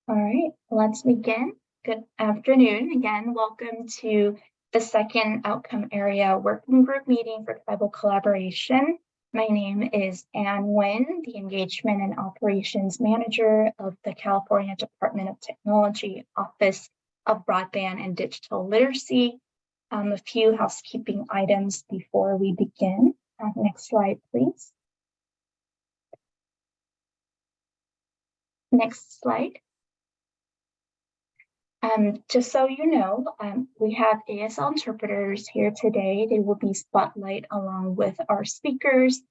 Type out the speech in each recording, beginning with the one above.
All right, let's begin. Good afternoon. Again, welcome to the second Outcome Area Working Group meeting for tribal collaboration. My name is Ann Nguyen, the Engagement and Operations Manager of the California Department of Technology Office of Broadband and Digital Literacy. A few housekeeping items before we begin. Next slide, please. Next slide. Just so you know, we have ASL interpreters here today. They will be spotlight along with our speakers.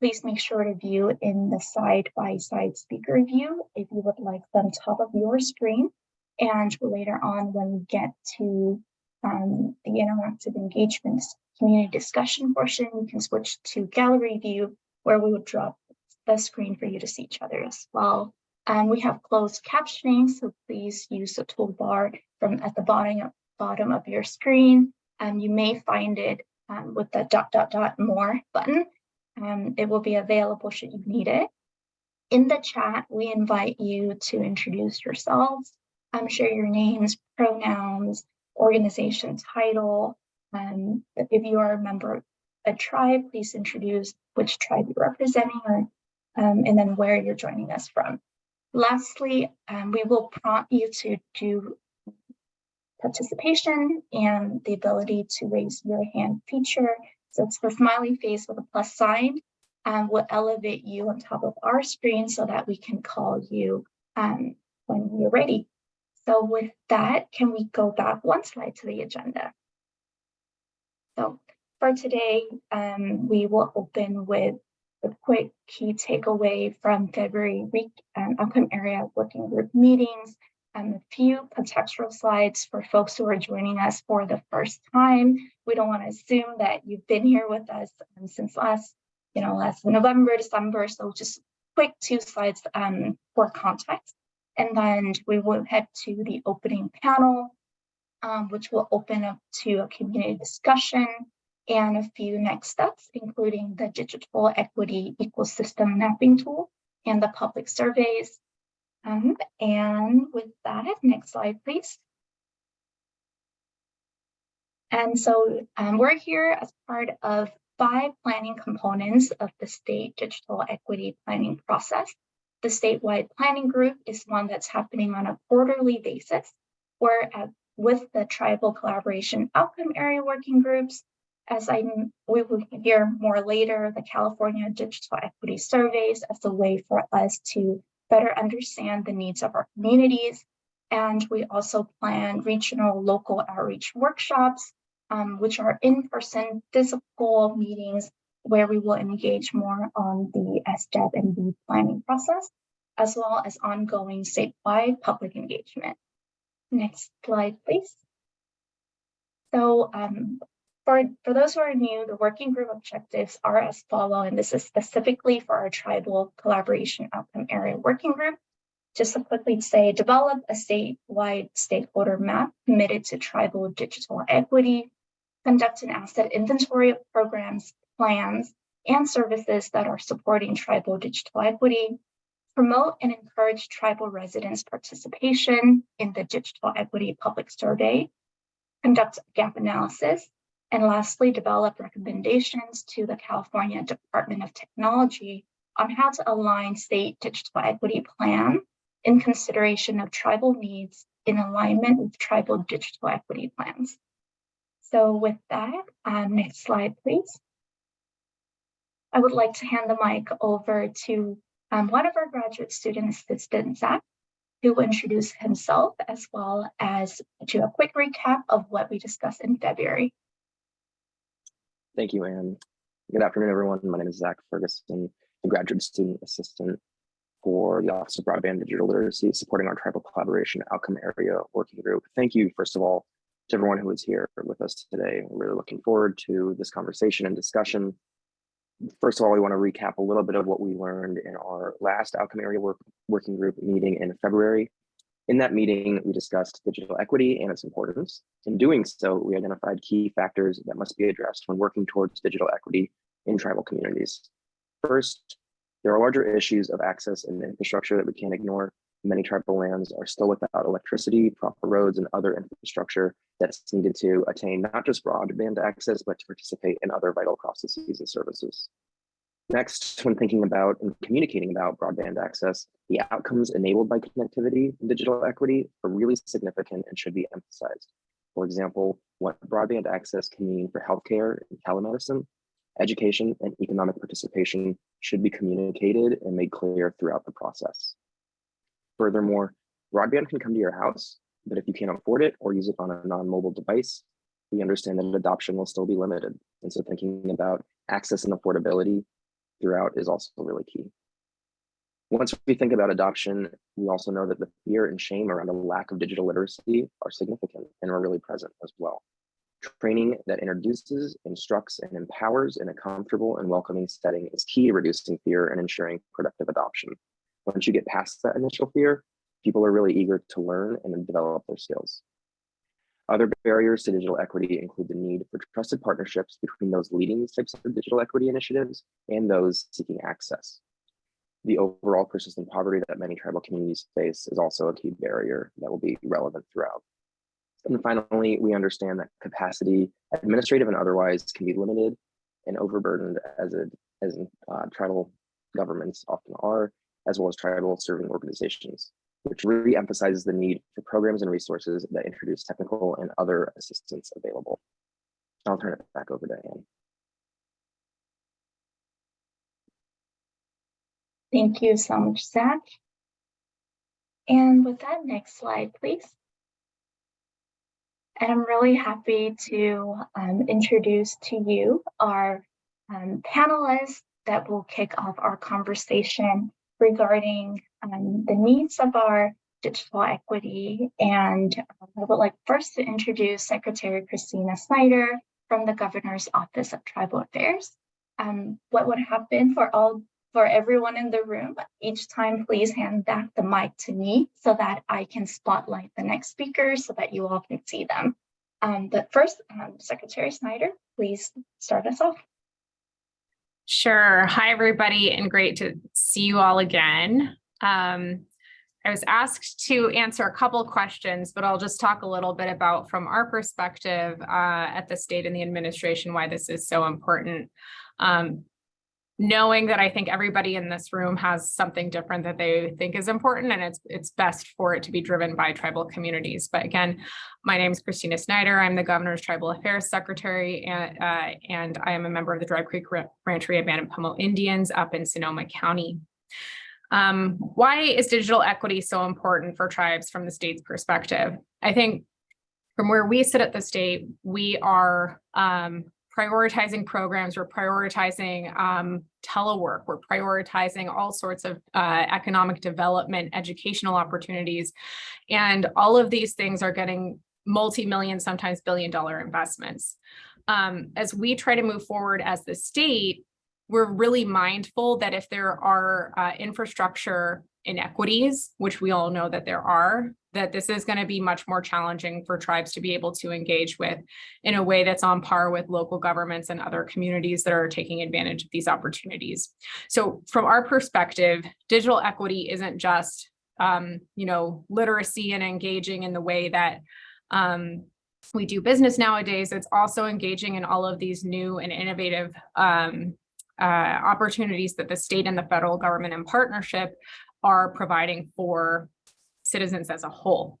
Please make sure to view in the side-by-side speaker view if you would like them top of your screen. And later on, when we get to the interactive engagement community discussion portion, you can switch to gallery view, where we will drop the screen for you to see each other as well. We have closed captioning, so please use the toolbar from at the bottom of your screen. You may find it with the ... more button. It will be available should you need it. In the chat, we invite you to introduce yourselves, share your names, pronouns, organization title. If you are a member of a tribe, please introduce which tribe you're representing and then where you're joining us from. Lastly, we will prompt you to do participation and the ability to raise your hand feature. So it's the smiley face with a plus sign. Will elevate you on top of our screen so that we can call you when you're ready. So with that, can we go back one slide to the agenda? So for today, we will open with a quick key takeaway from February week Outcome Area Working Group meetings, a few contextual slides for folks who are joining us for the first time. We don't want to assume that you've been here with us since last November, December, so just quick 2 slides for context. And then we will head to the opening panel, which will open up to a community discussion and a few next steps, including the digital equity ecosystem mapping tool and the public surveys. And with that, next slide, please. And so we're here as part of 5 planning components of the state digital equity planning process. The statewide planning group is one that's happening on a quarterly basis, where with the tribal collaboration outcome area working groups, we will hear more later, the California Digital Equity Surveys as a way for us to better understand the needs of our communities. And we also plan regional local outreach workshops, which are in-person physical meetings where we will engage more on the SDEP and B planning process, as well as ongoing statewide public engagement. Next slide, please. So for those who are new, the working group objectives are as follow, and this is specifically for our tribal collaboration outcome area working group. Just to quickly say, develop a statewide stakeholder map committed to tribal digital equity, conduct an asset inventory of programs, plans, and services that are supporting tribal digital equity, promote and encourage tribal residents' participation in the digital equity public survey, conduct a gap analysis, and lastly, develop recommendations to the California Department of Technology on how to align state digital equity plan in consideration of tribal needs in alignment with tribal digital equity plans. So with that, next slide, please. I would like to hand the mic over to one of our graduate student assistants, Zach, who will introduce himself as well as do a quick recap of what we discussed in February. Thank you, Anne. Good afternoon, everyone. My name is Zach Ferguson, the graduate student assistant for the Office of Broadband Digital Literacy, supporting our tribal collaboration outcome area working group. Thank you, first of all, to everyone who is here with us today. We're really looking forward to this conversation and discussion. First of all, we want to recap a little bit of what we learned in our last outcome area working group meeting in February. In that meeting, we discussed digital equity and its importance. In doing so, we identified key factors that must be addressed when working towards digital equity in tribal communities. First, there are larger issues of access and infrastructure that we can't ignore. Many tribal lands are still without electricity, proper roads, and other infrastructure that's needed to attain not just broadband access, but to participate in other vital processes and services. Next, when thinking about and communicating about broadband access, the outcomes enabled by connectivity and digital equity are really significant and should be emphasized. For example, what broadband access can mean for healthcare and telemedicine, education, and economic participation should be communicated and made clear throughout the process. Furthermore, broadband can come to your house, but if you can't afford it or use it on a non-mobile device, we understand that adoption will still be limited. And so thinking about access and affordability throughout is also really key. Once we think about adoption, we also know that the fear and shame around a lack of digital literacy are significant and are really present as well. Training that introduces, instructs, and empowers in a comfortable and welcoming setting is key to reducing fear and ensuring productive adoption. Once you get past that initial fear, people are really eager to learn and develop their skills. Other barriers to digital equity include the need for trusted partnerships between those leading these types of digital equity initiatives and those seeking access. The overall persistent poverty that many tribal communities face is also a key barrier that will be relevant throughout. And finally, we understand that capacity, administrative and otherwise, can be limited and overburdened as tribal governments often are, as well as tribal serving organizations, which re-emphasizes the need for programs and resources that introduce technical and other assistance available. I'll turn it back over to Anne. Thank you so much, Zach. And with that, next slide, please. And I'm really happy to introduce to you our panelists that will kick off our conversation regarding the needs of our digital equity. And I would like first to introduce Secretary Christina Snyder from the Governor's Office of Tribal Affairs. What would happen for everyone in the room, each time please hand back the mic to me so that I can spotlight the next speaker so that you all can see them. But first, Secretary Snyder, please start us off. Sure. Hi, everybody, and great to see you all again. I was asked to answer a couple of questions, but I'll just talk a little bit about, from our perspective at the state and the administration, why this is so important. Knowing that I think everybody in this room has something different that they think is important, and it's best for it to be driven by tribal communities. But again, my name is Christina Snyder. I'm the Governor's Tribal Affairs Secretary, and I am a member of the Dry Creek Rancheria Band of Pomo Indians up in Sonoma County. Why is digital equity so important for tribes from the state's perspective? I think from where we sit at the state, we are prioritizing programs, we're prioritizing telework, we're prioritizing all sorts of economic development, educational opportunities, and all of these things are getting multi-million, sometimes billion-dollar investments. As we try to move forward as the state, we're really mindful that if there are infrastructure inequities, which we all know that there are, that this is going to be much more challenging for tribes to be able to engage with in a way that's on par with local governments and other communities that are taking advantage of these opportunities. So from our perspective, digital equity isn't just, literacy and engaging in the way that we do business nowadays. It's also engaging in all of these new and innovative opportunities that the state and the federal government in partnership are providing for citizens as a whole.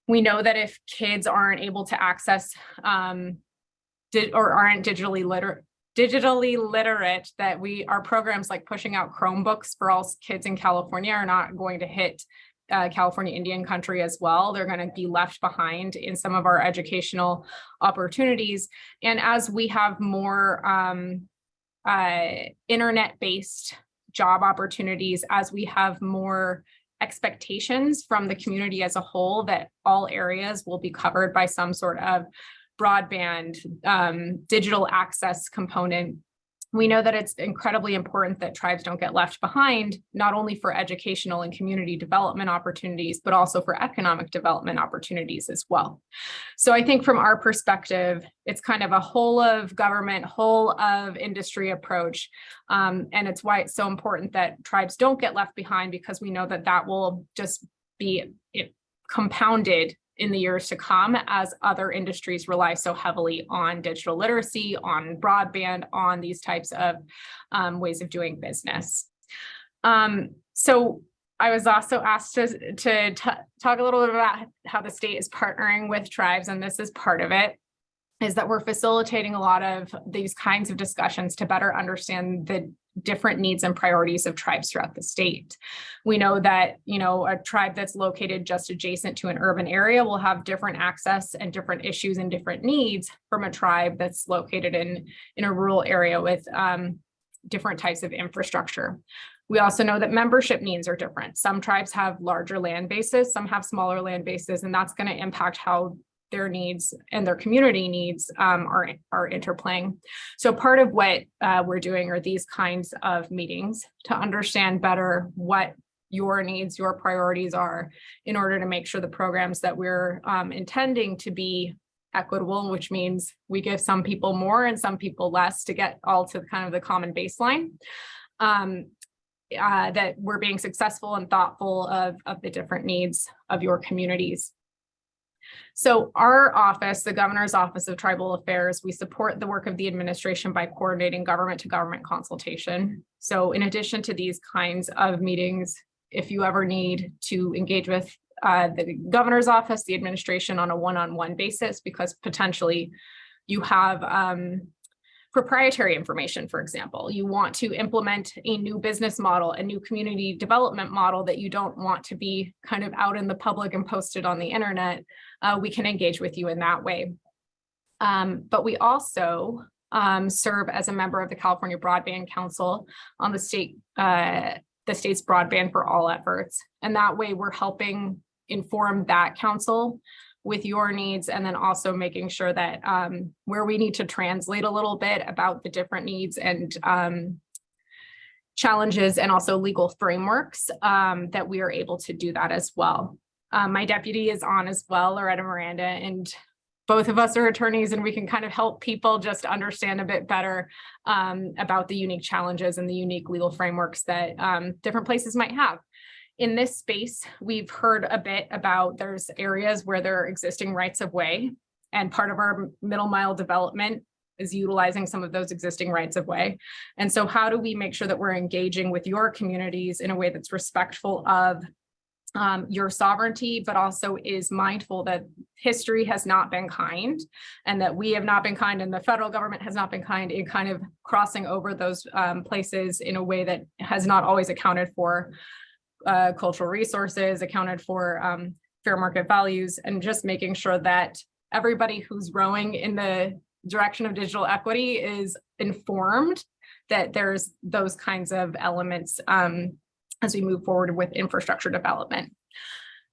We know that if kids aren't able to access or aren't digitally literate, that our programs like pushing out Chromebooks for all kids in California are not going to hit California Indian country as well. They're going to be left behind in some of our educational opportunities. And as we have more internet-based job opportunities, as we have more expectations from the community as a whole that all areas will be covered by some sort of broadband digital access component, We know that it's incredibly important that tribes don't get left behind, not only for educational and community development opportunities, but also for economic development opportunities as well. So I think from our perspective, it's kind of a whole of government, whole of industry approach. And it's why it's so important that tribes don't get left behind, because we know that that will just be compounded in the years to come as other industries rely so heavily on digital literacy, on broadband, on these types of ways of doing business. So I was also asked to talk a little bit about how the state is partnering with tribes, and this is part of it, is that we're facilitating a lot of these kinds of discussions to better understand the different needs and priorities of tribes throughout the state. We know that, a tribe that's located just adjacent to an urban area will have different access and different issues and different needs from a tribe that's located in a rural area with different types of infrastructure. We also know that membership needs are different. Some tribes have larger land bases, some have smaller land bases, and that's going to impact how their needs and their community needs are interplaying. So part of what we're doing are these kinds of meetings to understand better what your needs, your priorities are, in order to make sure the programs that we're intending to be equitable, which means we give some people more and some people less to get all to kind of the common baseline, that we're being successful and thoughtful of the different needs of your communities. So our office, the Governor's Office of Tribal Affairs, we support the work of the administration by coordinating government to government consultation. So in addition to these kinds of meetings, if you ever need to engage with the governor's office, the administration on a one-on-one basis, because potentially you have proprietary information, for example, you want to implement a new business model, a new community development model that you don't want to be kind of out in the public and posted on the internet, we can engage with you in that way. But we also serve as a member of the California Broadband Council on the state's Broadband for All efforts. And that way we're helping inform that council with your needs, and then also making sure that where we need to translate a little bit about the different needs and challenges and also legal frameworks, that we are able to do that as well. My deputy is on as well, Loretta Miranda, and both of us are attorneys, and we can kind of help people just understand a bit better about the unique challenges and the unique legal frameworks that different places might have. In this space, we've heard a bit about there's areas where there are existing rights of way, and part of our middle mile development is utilizing some of those existing rights of way. And so how do we make sure that we're engaging with your communities in a way that's respectful of your sovereignty, but also is mindful that history has not been kind, and that we have not been kind, and the federal government has not been kind in kind of crossing over those places in a way that has not always accounted for cultural resources, accounted for fair market values, and just making sure that everybody who's rowing in the direction of digital equity is informed that there's those kinds of elements as we move forward with infrastructure development.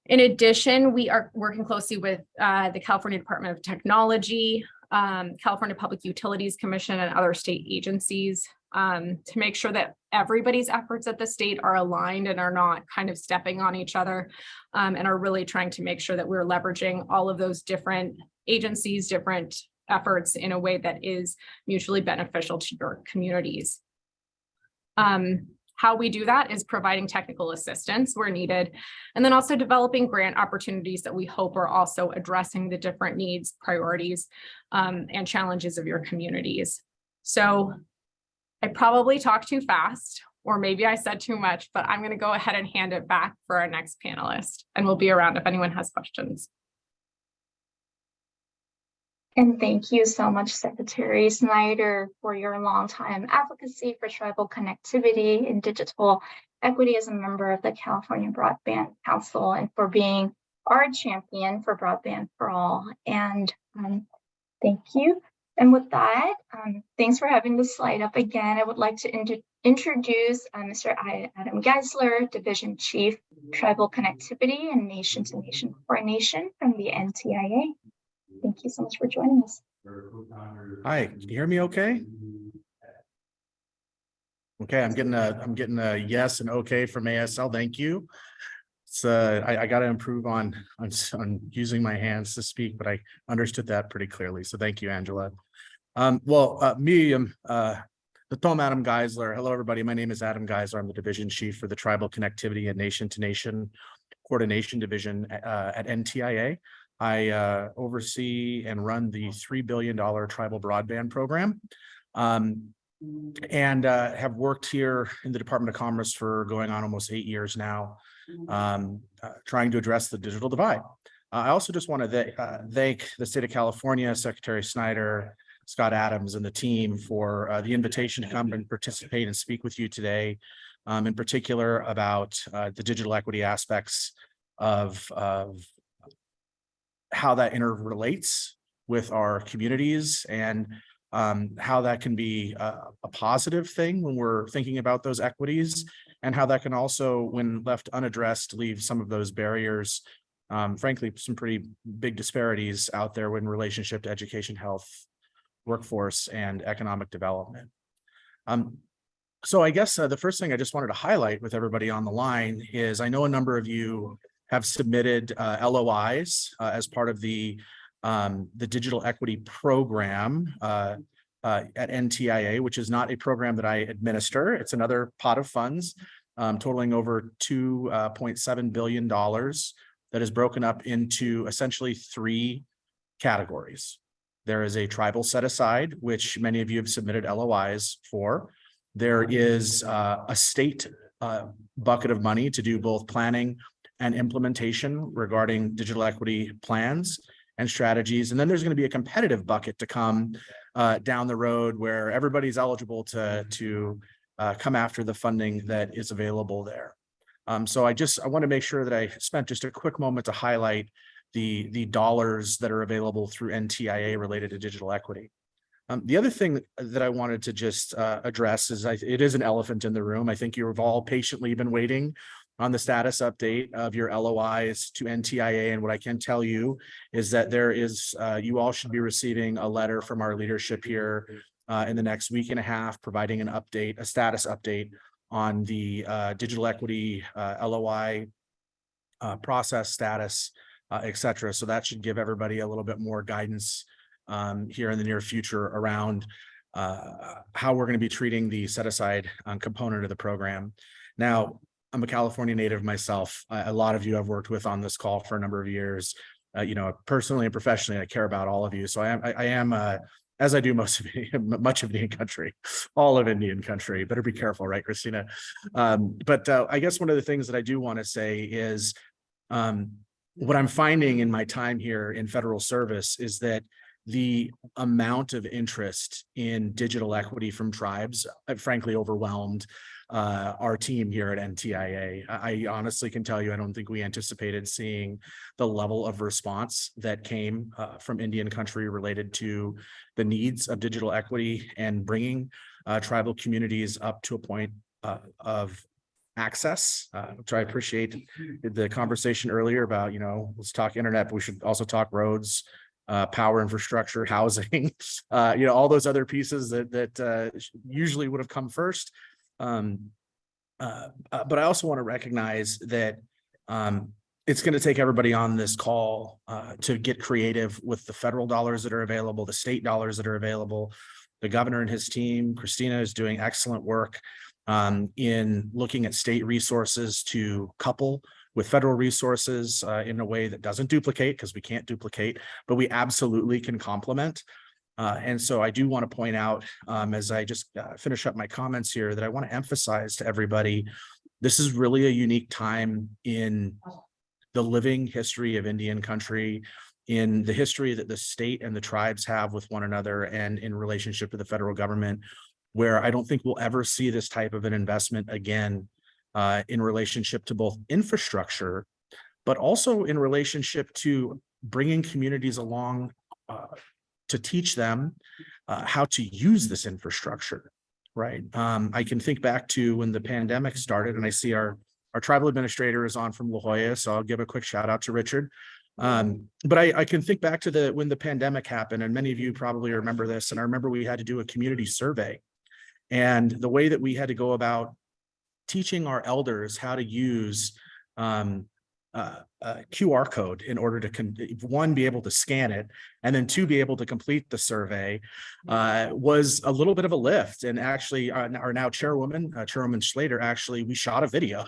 In addition, we are working closely with the California Department of Technology, California Public Utilities Commission, and other state agencies to make sure that everybody's efforts at the state are aligned and are not kind of stepping on each other, and are really trying to make sure that we're leveraging all of those different agencies, different efforts in a way that is mutually beneficial to your communities. How we do that is providing technical assistance where needed, and then also developing grant opportunities that we hope are also addressing the different needs, priorities, and challenges of your communities. So I probably talked too fast, or maybe I said too much, but I'm going to go ahead and hand it back for our next panelist, and we'll be around if anyone has questions. And thank you so much, Secretary Snyder, for your longtime advocacy for tribal connectivity and digital equity as a member of the California Broadband Council, and for being our champion for Broadband for All. And thank you. And with that, thanks for having the slide up again. I would like to introduce Mr. Adam Geisler, Division Chief, Tribal Connectivity and Nation-to-Nation Coordination from the NTIA. Thank you so much for joining us. Hi, can you hear me okay? Okay, I'm getting a yes and okay from ASL. Thank you. So I got to improve on using my hands to speak, but I understood that pretty clearly. So thank you, Angela. The Tom Adam Geisler. Hello, everybody. My name is Adam Geisler. I'm the division chief for the Tribal Connectivity and Nation to Nation Coordination Division at NTIA. I oversee and run the $3 billion tribal broadband program. And have worked here in the Department of Commerce for going on almost 8 years now, trying to address the digital divide. I also just want to thank the state of California, Secretary Snyder, Scott Adams, and the team for the invitation to come and participate and speak with you today, in particular about the digital equity aspects of how that interrelates with our communities and how that can be a positive thing when we're thinking about those equities, and how that can also, when left unaddressed, leave some of those barriers, frankly, some pretty big disparities out there in relationship to education, health, workforce, and economic development. So I guess the first thing I just wanted to highlight with everybody on the line is I know a number of you have submitted LOIs as part of the digital equity program at NTIA, which is not a program that I administer. It's another pot of funds totaling over $2.7 billion that is broken up into essentially 3 categories. There is a tribal set aside, which many of you have submitted LOIs for. There is a state bucket of money to do both planning and implementation regarding digital equity plans and strategies. And then there's going to be a competitive bucket to come down the road where everybody's eligible to come after the funding that is available there. So I want to make sure that I spent just a quick moment to highlight the dollars that are available through NTIA related to digital equity. The other thing that I wanted to just address is it is an elephant in the room. I think you've all patiently been waiting on the status update of your LOIs to NTIA. And what I can tell you is that there is, you all should be receiving a letter from our leadership here in the next week and a half, providing an update, a status update on the digital equity LOI process status, et cetera. So that should give everybody a little bit more guidance here in the near future around how we're going to be treating the set aside component of the program. Now, I'm a California native myself. A lot of you I've worked with on this call for a number of years. Personally and professionally, I care about all of you. So I am as I do much of Indian country, all of Indian country. Better be careful, right, Christina? But I guess one of the things that I do want to say is what I'm finding in my time here in federal service is that the amount of interest in digital equity from tribes, frankly, overwhelmed our team here at NTIA. I honestly can tell you, I don't think we anticipated seeing the level of response that came from Indian country related to the needs of digital equity and bringing tribal communities up to a point of access, which I appreciate the conversation earlier about, let's talk internet, but we should also talk roads, power infrastructure, housing, all those other pieces that usually would have come first. But I also want to recognize that it's going to take everybody on this call to get creative with the federal dollars that are available, the state dollars that are available. The governor and his team, Christina, is doing excellent work in looking at state resources to couple with federal resources in a way that doesn't duplicate, because we can't duplicate, but we absolutely can complement. And so I do want to point out, as I just finish up my comments here, that I want to emphasize to everybody, this is really a unique time in the living history of Indian country, in the history that the state and the tribes have with one another and in relationship to the federal government, where I don't think we'll ever see this type of an investment again in relationship to both infrastructure, but also in relationship to bringing communities along to teach them how to use this infrastructure, right? I can think back to when the pandemic started, and I see our tribal administrator is on from La Jolla, so I'll give a quick shout out to Richard. But I can think back to when the pandemic happened, and many of you probably remember this, and I remember we had to do a community survey. And the way that we had to go about teaching our elders how to use a QR code in order to one, be able to scan it, and then two, be able to complete the survey was a little bit of a lift. And actually our now chairwoman, Chairwoman Schlater, actually, we shot a video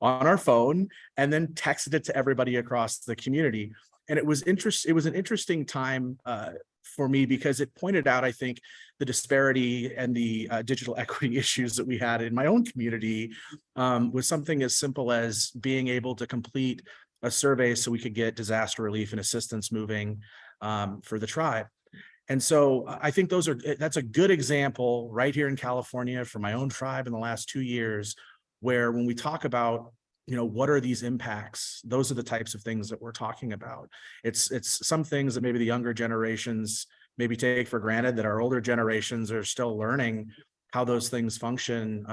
on our phone and then texted it to everybody across the community. And it was an interesting time for me, because it pointed out, I think, the disparity and the digital equity issues that we had in my own community with something as simple as being able to complete a survey so we could get disaster relief and assistance moving for the tribe. And so I think that's a good example right here in California for my own tribe in the last 2 years, where when we talk about, what are these impacts? Those are the types of things that we're talking about. It's some things that maybe the younger generations maybe take for granted, that our older generations are still learning how those things function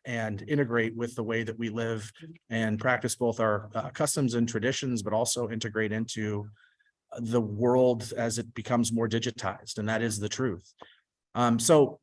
and integrate with the way that we live and practice both our customs and traditions, but also integrate into the world as it becomes more digitized. And that is the truth. So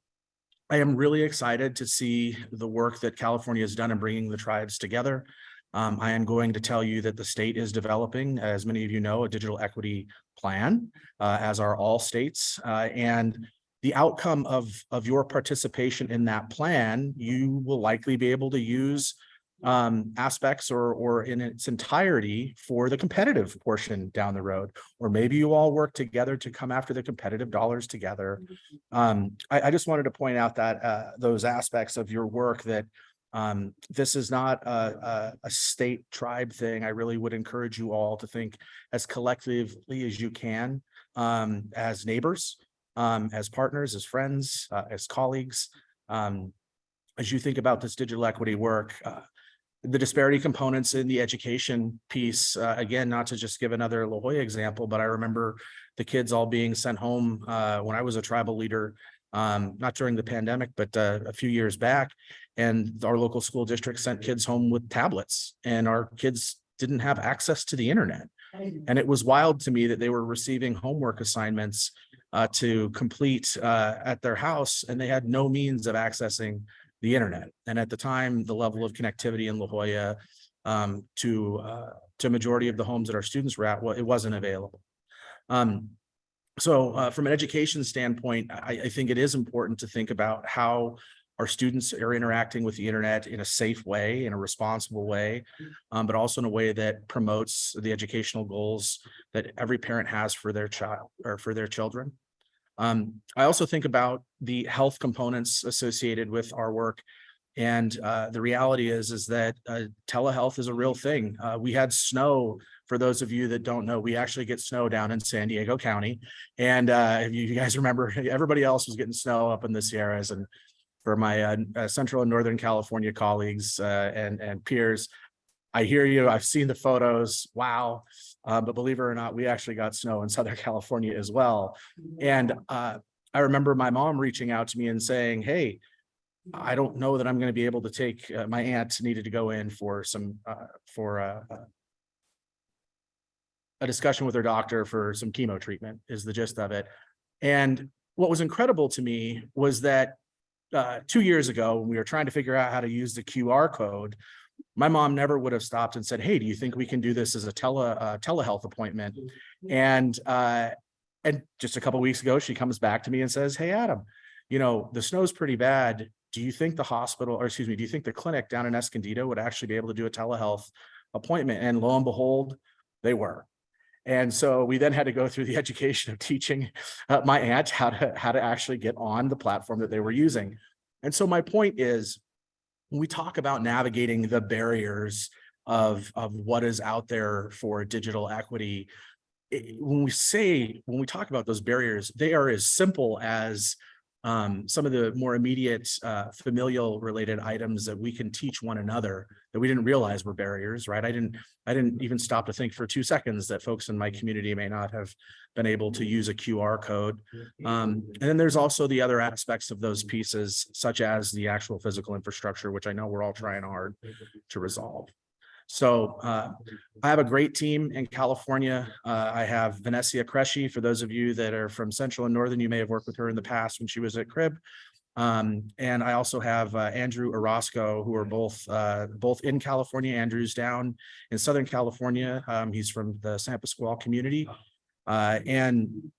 I am really excited to see the work that California has done in bringing the tribes together. I am going to tell you that the state is developing, as many of you know, a digital equity plan, as are all states. And the outcome of your participation in that plan, you will likely be able to use aspects or in its entirety for the competitive portion down the road, or maybe you all work together to come after the competitive dollars together. I just wanted to point out that those aspects of your work, that this is not a state tribe thing. I really would encourage you all to think as collectively as you can, as neighbors, as partners, as friends, as colleagues, as you think about this digital equity work. The disparity components in the education piece, again, not to just give another La Jolla example, but I remember the kids all being sent home when I was a tribal leader, not during the pandemic, but a few years back. And our local school district sent kids home with tablets, and our kids didn't have access to the internet. And it was wild to me that they were receiving homework assignments to complete at their house, and they had no means of accessing the internet. And at the time, the level of connectivity in La Jolla to majority of the homes that our students were at, well, it wasn't available. So from an education standpoint, I think it is important to think about how our students are interacting with the internet in a safe way, in a responsible way, but also in a way that promotes the educational goals that every parent has for their child or for their children. I also think about the health components associated with our work. And the reality is that telehealth is a real thing. We had snow. For those of you that don't know, we actually get snow down in San Diego County. And if you guys remember, everybody else was getting snow up in the Sierras. And for my Central and Northern California colleagues and peers, I hear you. I've seen the photos. Wow. But believe it or not, we actually got snow in Southern California as well. And I remember my mom reaching out to me and saying, hey, I don't know that I'm going to be able to take my aunt needed to go in for some a discussion with her doctor for some chemo treatment, is the gist of it. And what was incredible to me was that 2 years ago, when we were trying to figure out how to use the QR code, my mom never would have stopped and said, hey, do you think we can do this as a telehealth appointment? And just a couple of weeks ago, she comes back to me and says, hey, Adam, the snow's pretty bad. Do you think the do you think the clinic down in Escondido would actually be able to do a telehealth appointment? And lo and behold, they were. And so we then had to go through the education of teaching my aunt how to actually get on the platform that they were using. And so my point is, when we talk about navigating the barriers of what is out there for digital equity, when we talk about those barriers, they are as simple as some of the more immediate familial related items that we can teach one another that we didn't realize were barriers, right? I didn't even stop to think for 2 seconds that folks in my community may not have been able to use a QR code. And then there's also the other aspects of those pieces, such as the actual physical infrastructure, which I know we're all trying hard to resolve. So I have a great team in California. I have Vanessa Cresci. For those of you that are from Central and Northern, you may have worked with her in the past when she was at Crib. And I also have Andrew Orozco, who are both in California. Andrew's down in Southern California. He's from the San Pasqual community. And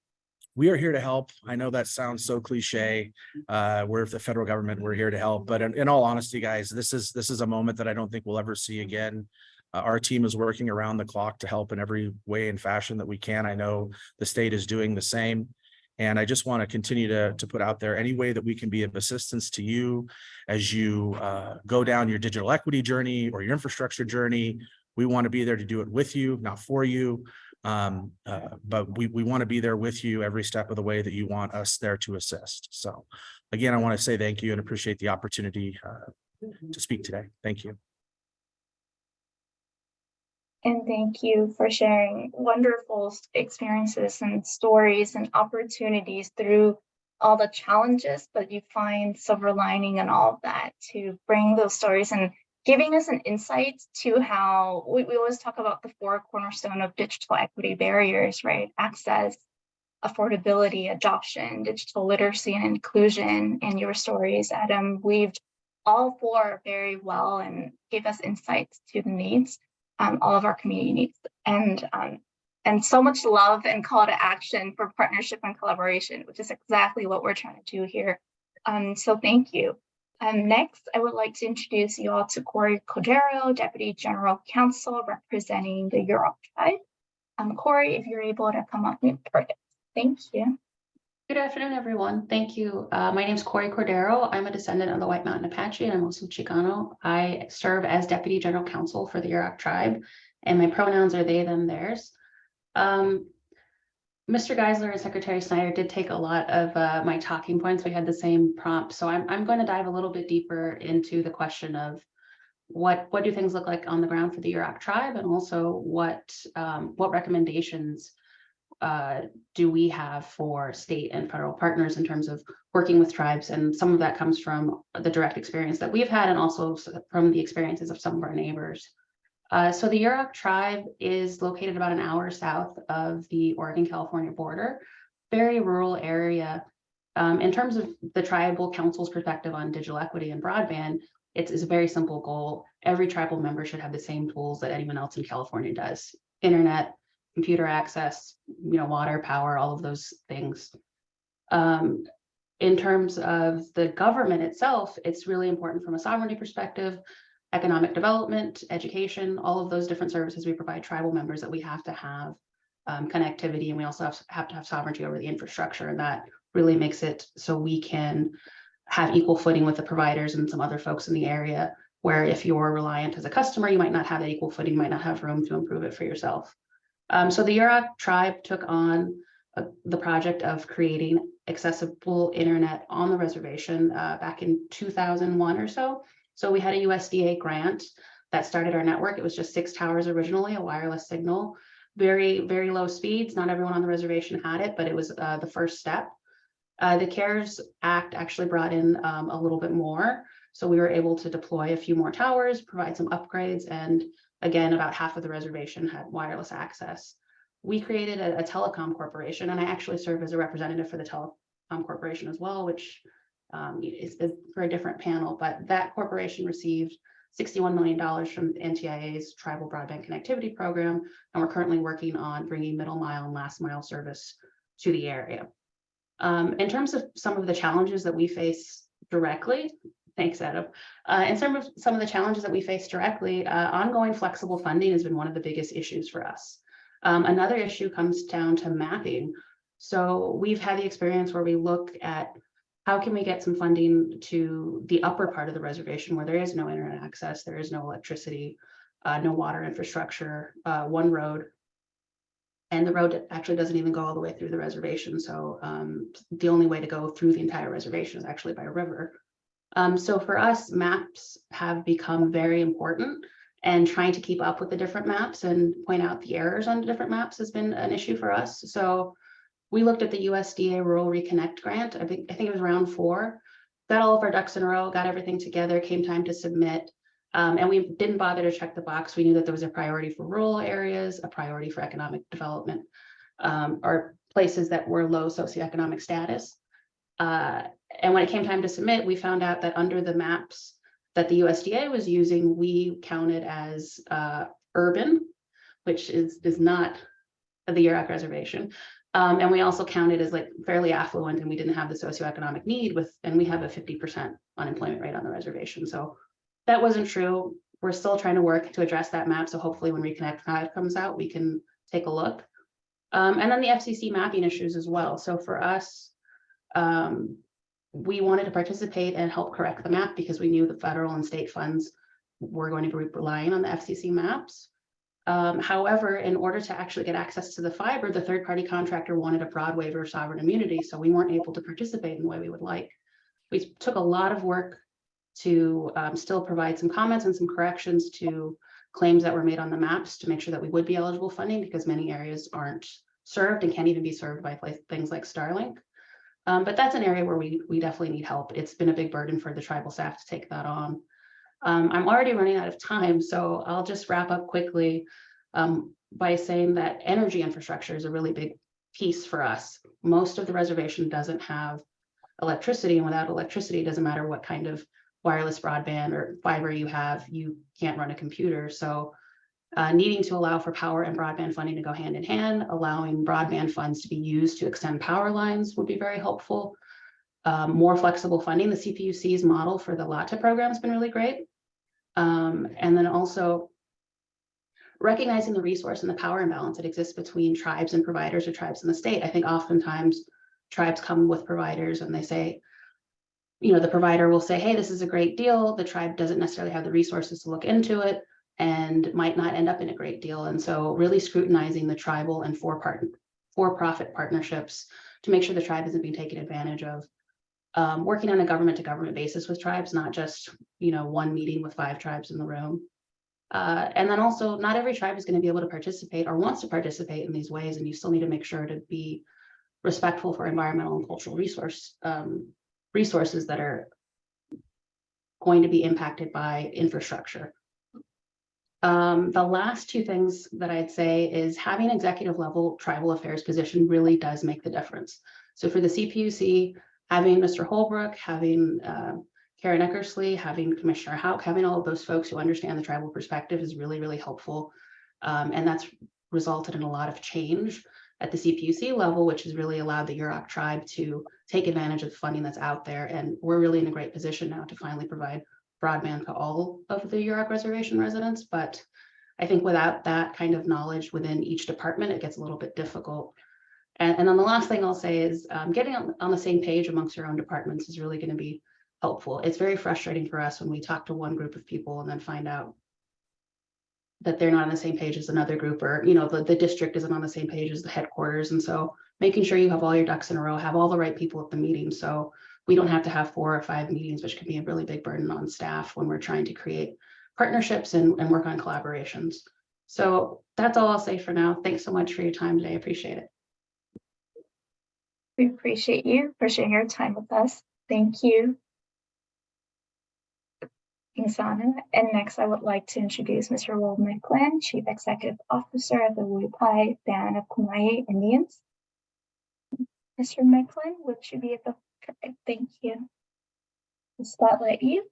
we are here to help. I know that sounds so cliche. We're the federal government, we're here to help. But in all honesty, guys, this is a moment that I don't think we'll ever see again. Our team is working around the clock to help in every way and fashion that we can. I know the state is doing the same. And I just want to continue to put out there any way that we can be of assistance to you as you go down your digital equity journey or your infrastructure journey. We want to be there to do it with you, not for you. But we want to be there with you every step of the way that you want us there to assist. So again, I want to say thank you and appreciate the opportunity to speak today. Thank you. And thank you for sharing wonderful experiences and stories and opportunities through all the challenges, but you find silver lining and all of that to bring those stories and giving us an insight to how we always talk about the four cornerstone of digital equity barriers, right? Access, affordability, adoption, digital literacy, and inclusion. And your stories, Adam, weaved all four very well and gave us insights to the needs, all of our community needs, and so much love and call to action for partnership and collaboration, which is exactly what we're trying to do here. So thank you. Next, I would like to introduce you all to Corey Cordero, Deputy General Counsel representing the Yurok tribe. Corey, if you're able to come up, perfect. Thank you. Good afternoon, everyone. Thank you. My name is Corey Cordero. I'm a descendant of the White Mountain Apache, and I'm also Chicano. I serve as Deputy General Counsel for the Yurok tribe, and my pronouns are they, them, theirs. Mr. Geisler and Secretary Snyder did take a lot of my talking points. We had the same prompt, so I'm going to dive a little bit deeper into the question of what do things look like on the ground for the Yurok tribe, and also what recommendations do we have for state and federal partners in terms of working with tribes. And some of that comes from the direct experience that we've had and also from the experiences of some of our neighbors. So the Yurok tribe is located about an hour south of the Oregon-California border, very rural area. In terms of the tribal council's perspective on digital equity and broadband, it's a very simple goal. Every tribal member should have the same tools that anyone else in California does: internet, computer access, water, power, all of those things. In terms of the government itself, it's really important from a sovereignty perspective, economic development, education, all of those different services we provide tribal members, that we have to have connectivity, and we also have to have sovereignty over the infrastructure. And that really makes it so we can have equal footing with the providers and some other folks in the area, where if you're reliant as a customer, you might not have that equal footing, might not have room to improve it for yourself. So the Yurok tribe took on the project of creating accessible internet on the reservation back in 2001 or so. So we had a USDA grant that started our network. It was just 6 towers originally, a wireless signal, very, very low speeds. Not everyone on the reservation had it, but it was the first step. The CARES Act actually brought in a little bit more. So we were able to deploy a few more towers, provide some upgrades, and again, about half of the reservation had wireless access. We created a telecom corporation, and I actually serve as a representative for the telecom corporation as well, which is for a different panel. But that corporation received $61 million from NTIA's Tribal Broadband Connectivity Program, and we're currently working on bringing middle mile and last mile service to the area. In terms of some of the challenges that we face directly, thanks, Adam. In terms of some of the challenges that we face directly, ongoing flexible funding has been one of the biggest issues for us. Another issue comes down to mapping. So we've had the experience where we look at how can we get some funding to the upper part of the reservation where there is no internet access, there is no electricity, no water infrastructure, one road. And the road actually doesn't even go all the way through the reservation. So the only way to go through the entire reservation is actually by a river. So for us, maps have become very important, and trying to keep up with the different maps and point out the errors on the different maps has been an issue for us. So we looked at the USDA Rural Reconnect grant. I think it was round 4, got all of our ducks in a row, got everything together, came time to submit. And we didn't bother to check the box. We knew that there was a priority for rural areas, a priority for economic development, or places that were low socioeconomic status. And when it came time to submit, we found out that under the maps that the USDA was using, we counted as urban, which is not the Yurok reservation. And we also counted as like fairly affluent, and we didn't have the socioeconomic need and we have a 50% unemployment rate on the reservation. So that wasn't true. We're still trying to work to address that map. So hopefully when Reconnect 5 comes out, we can take a look. And then the FCC mapping issues as well. So for us, we wanted to participate and help correct the map because we knew the federal and state funds were going to be relying on the FCC maps. However, in order to actually get access to the fiber, the third-party contractor wanted a broad waiver of sovereign immunity, so we weren't able to participate in the way we would like. We took a lot of work to still provide some comments and some corrections to claims that were made on the maps to make sure that we would be eligible funding, because many areas aren't served and can't even be served by things like Starlink. But that's an area where we definitely need help. It's been a big burden for the tribal staff to take that on. I'm already running out of time, so I'll just wrap up quickly by saying that energy infrastructure is a really big piece for us. Most of the reservation doesn't have electricity, and without electricity, it doesn't matter what kind of wireless broadband or fiber you have, you can't run a computer. So needing to allow for power and broadband funding to go hand in hand, allowing broadband funds to be used to extend power lines would be very helpful. More flexible funding. The CPUC's model for the LATA program has been really great. And then also recognizing the resource and the power imbalance that exists between tribes and providers or tribes in the state. I think oftentimes tribes come with providers and they say, you know, the provider will say, hey, this is a great deal. The tribe doesn't necessarily have the resources to look into it and might not end up in a great deal. And so really scrutinizing the tribal and for-profit partnerships to make sure the tribe isn't being taken advantage of. Working on a government to government basis with tribes, not just, you know, one meeting with 5 tribes in the room. And then also not every tribe is going to be able to participate or wants to participate in these ways. And you still need to make sure to be respectful for environmental and cultural resources that are going to be impacted by infrastructure. The last 2 things that I'd say is having executive level tribal affairs position really does make the difference. So for the CPUC, having Mr. Holbrook, having Karen Eckersley, having Commissioner Houck, having all of those folks who understand the tribal perspective is really, really helpful. And that's resulted in a lot of change at the CPUC level, which has really allowed the Yurok tribe to take advantage of the funding that's out there. And we're really in a great position now to finally provide broadband to all of the Yurok reservation residents. But I think without that kind of knowledge within each department, it gets a little bit difficult. And then the last thing I'll say is getting on the same page amongst your own departments is really going to be helpful. It's very frustrating for us when we talk to one group of people and then find out that they're not on the same page as another group, or, you know, the district isn't on the same page as the headquarters. And so making sure you have all your ducks in a row, have all the right people at the meeting. So we don't have to have 4 or 5 meetings, which can be a really big burden on staff when we're trying to create partnerships and work on collaborations. So that's all I'll say for now. Thanks so much for your time today. I appreciate it. We appreciate you for sharing your time with us. Thank you, Insana. And next, I would like to introduce Mr. Will Micklin, Chief Executive Officer of the Wuipai Band of Kumeyaay Indians. Mr. Micklin, would you be able to, thank you. The spotlight you.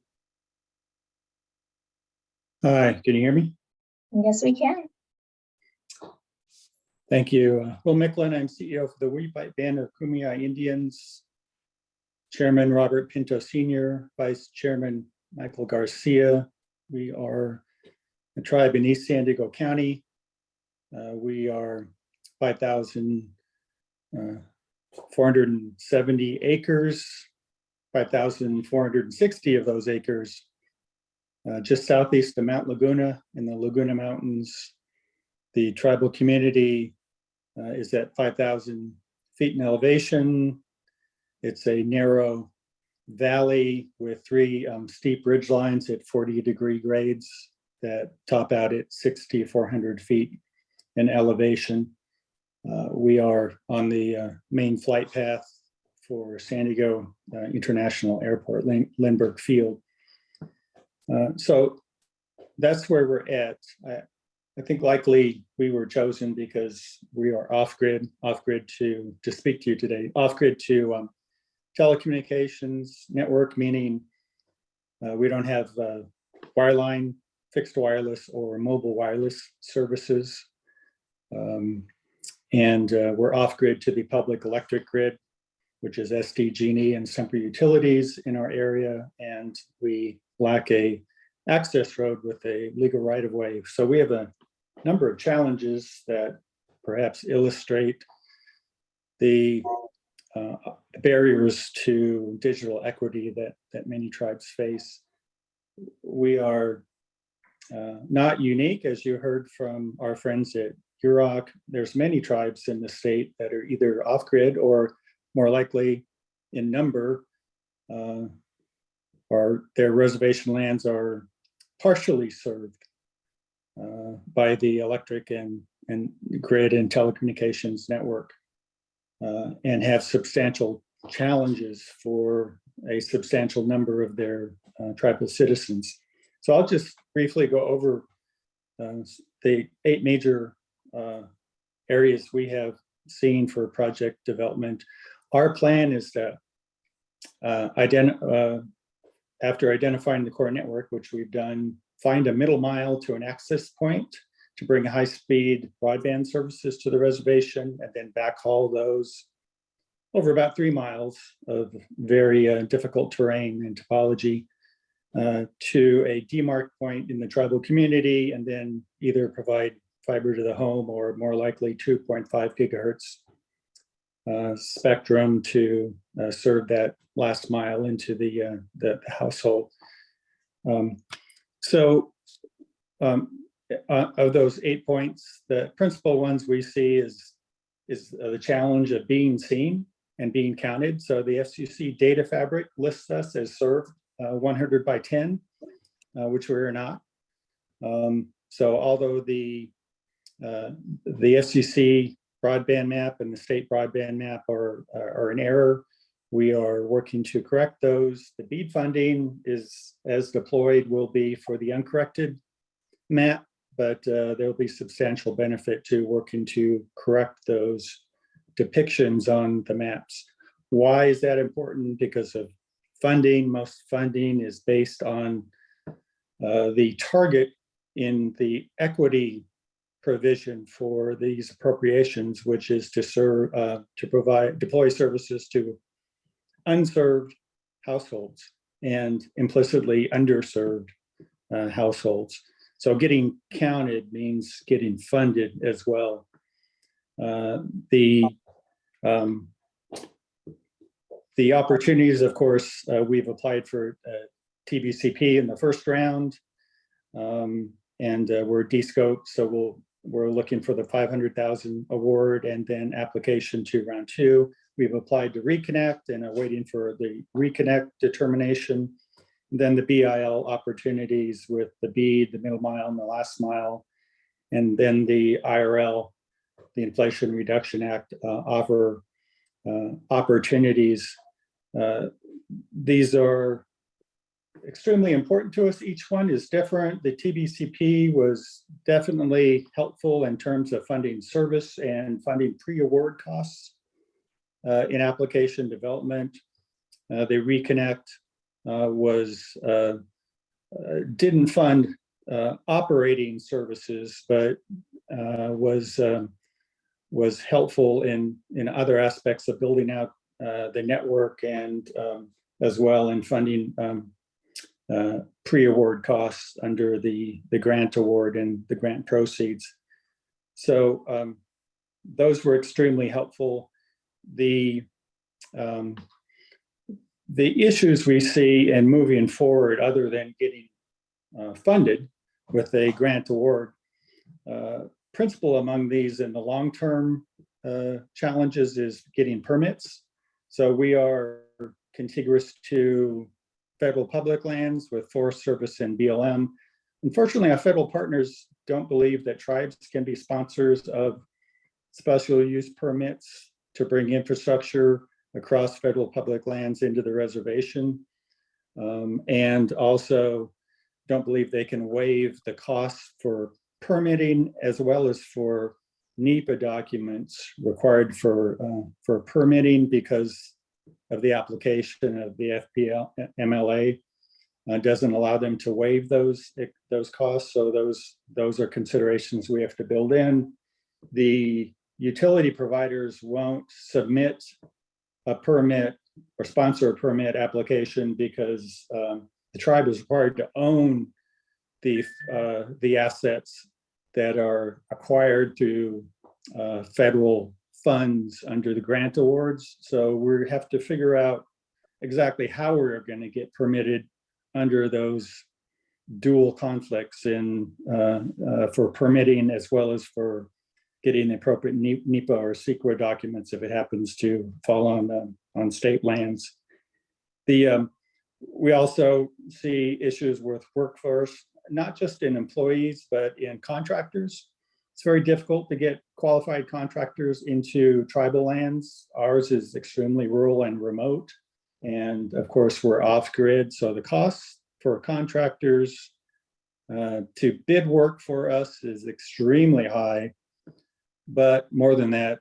Hi, can you hear me? Yes, we can. Thank you. Will Micklin, I'm CEO for the Wuipai Band of Kumeyaay Indians. Chairman Robert Pinto Sr., Vice Chairman Michael Garcia. We are a tribe in East San Diego County. We are 5,470 acres, 5,460 of those acres just southeast of Mount Laguna in the Laguna Mountains. The tribal community is at 5,000 feet in elevation. It's a narrow valley with 3 steep ridge lines at 40-degree grades that top out at 6,400 feet in elevation. We are on the main flight path for San Diego International Airport, Lindbergh Field. So that's where we're at. I think likely we were chosen because we are off-grid to speak to you today, off-grid to telecommunications network, meaning we don't have wireline, fixed wireless, or mobile wireless services. And we're off-grid to the public electric grid, which is SDG&E and Sempra Utilities in our area, and we lack a access road with a legal right-of-way. So we have a number of challenges that perhaps illustrate the barriers to digital equity that many tribes face. We are not unique, as you heard from our friends at UROC. There's many tribes in the state that are either off-grid or more likely in number, or their reservation lands are partially served by the electric and grid and telecommunications network, and have substantial challenges for a substantial number of their tribal citizens. So I'll just briefly go over the 8 major areas we have seen for project development. Our plan is to after identifying the core network, which we've done, find a middle mile to an access point to bring high-speed broadband services to the reservation, and then backhaul those over about 3 miles of very difficult terrain and topology to a demarc point in the tribal community, and then either provide fiber to the home or more likely 2.5 gigahertz spectrum to serve that last mile into the household. Of those 8 points, the principal ones we see is the challenge of being seen and being counted. So the FCC data fabric lists us as served 100 by 10, which we are not. So although the FCC broadband map and the state broadband map are in error, we are working to correct those. The BEAD funding is, as deployed, will be for the uncorrected map, but there will be substantial benefit to working to correct those depictions on the maps. Why is that important? Because of funding. Most funding is based on the target in the equity provision for these appropriations, which is to serve, to deploy services to unserved households and implicitly underserved households. So getting counted means getting funded as well. The opportunities, of course, we've applied for TBCP in the first round, and we're descoped, so we're looking for the 500,000 award and then application to round 2. We've applied to reconnect and are waiting for the reconnect determination. Then the BIL opportunities with the BEAD, the middle mile and the last mile, and then the IRL, the Inflation Reduction Act, offer opportunities. These are extremely important to us. Each one is different. The TBCP was definitely helpful in terms of funding service and funding pre-award costs in application development. The reconnect didn't fund operating services, but was helpful in other aspects of building out the network, and as well in funding pre-award costs under the grant award and the grant proceeds. So those were extremely helpful. The issues we see in moving forward, other than getting funded with a grant award, principal among these in the long-term challenges is getting permits. So we are contiguous to federal public lands with Forest Service and BLM. Unfortunately, our federal partners don't believe that tribes can be sponsors of special use permits to bring infrastructure across federal public lands into the reservation. And also don't believe they can waive the costs for permitting as well as for NEPA documents required for permitting because of the application of the FPL MLA. Doesn't allow them to waive those costs. So those are considerations we have to build in. The utility providers won't submit a permit or sponsor a permit application because the tribe is required to own the assets that are acquired through federal funds under the grant awards. So we have to figure out exactly how we're going to get permitted under those dual conflicts in for permitting as well as for getting the appropriate NEPA or CEQA documents if it happens to fall on state lands. We also see issues with workforce, not just in employees, but in contractors. It's very difficult to get qualified contractors into tribal lands. Ours is extremely rural and remote. And of course, we're off grid. So the costs for contractors to bid work for us is extremely high. But more than that,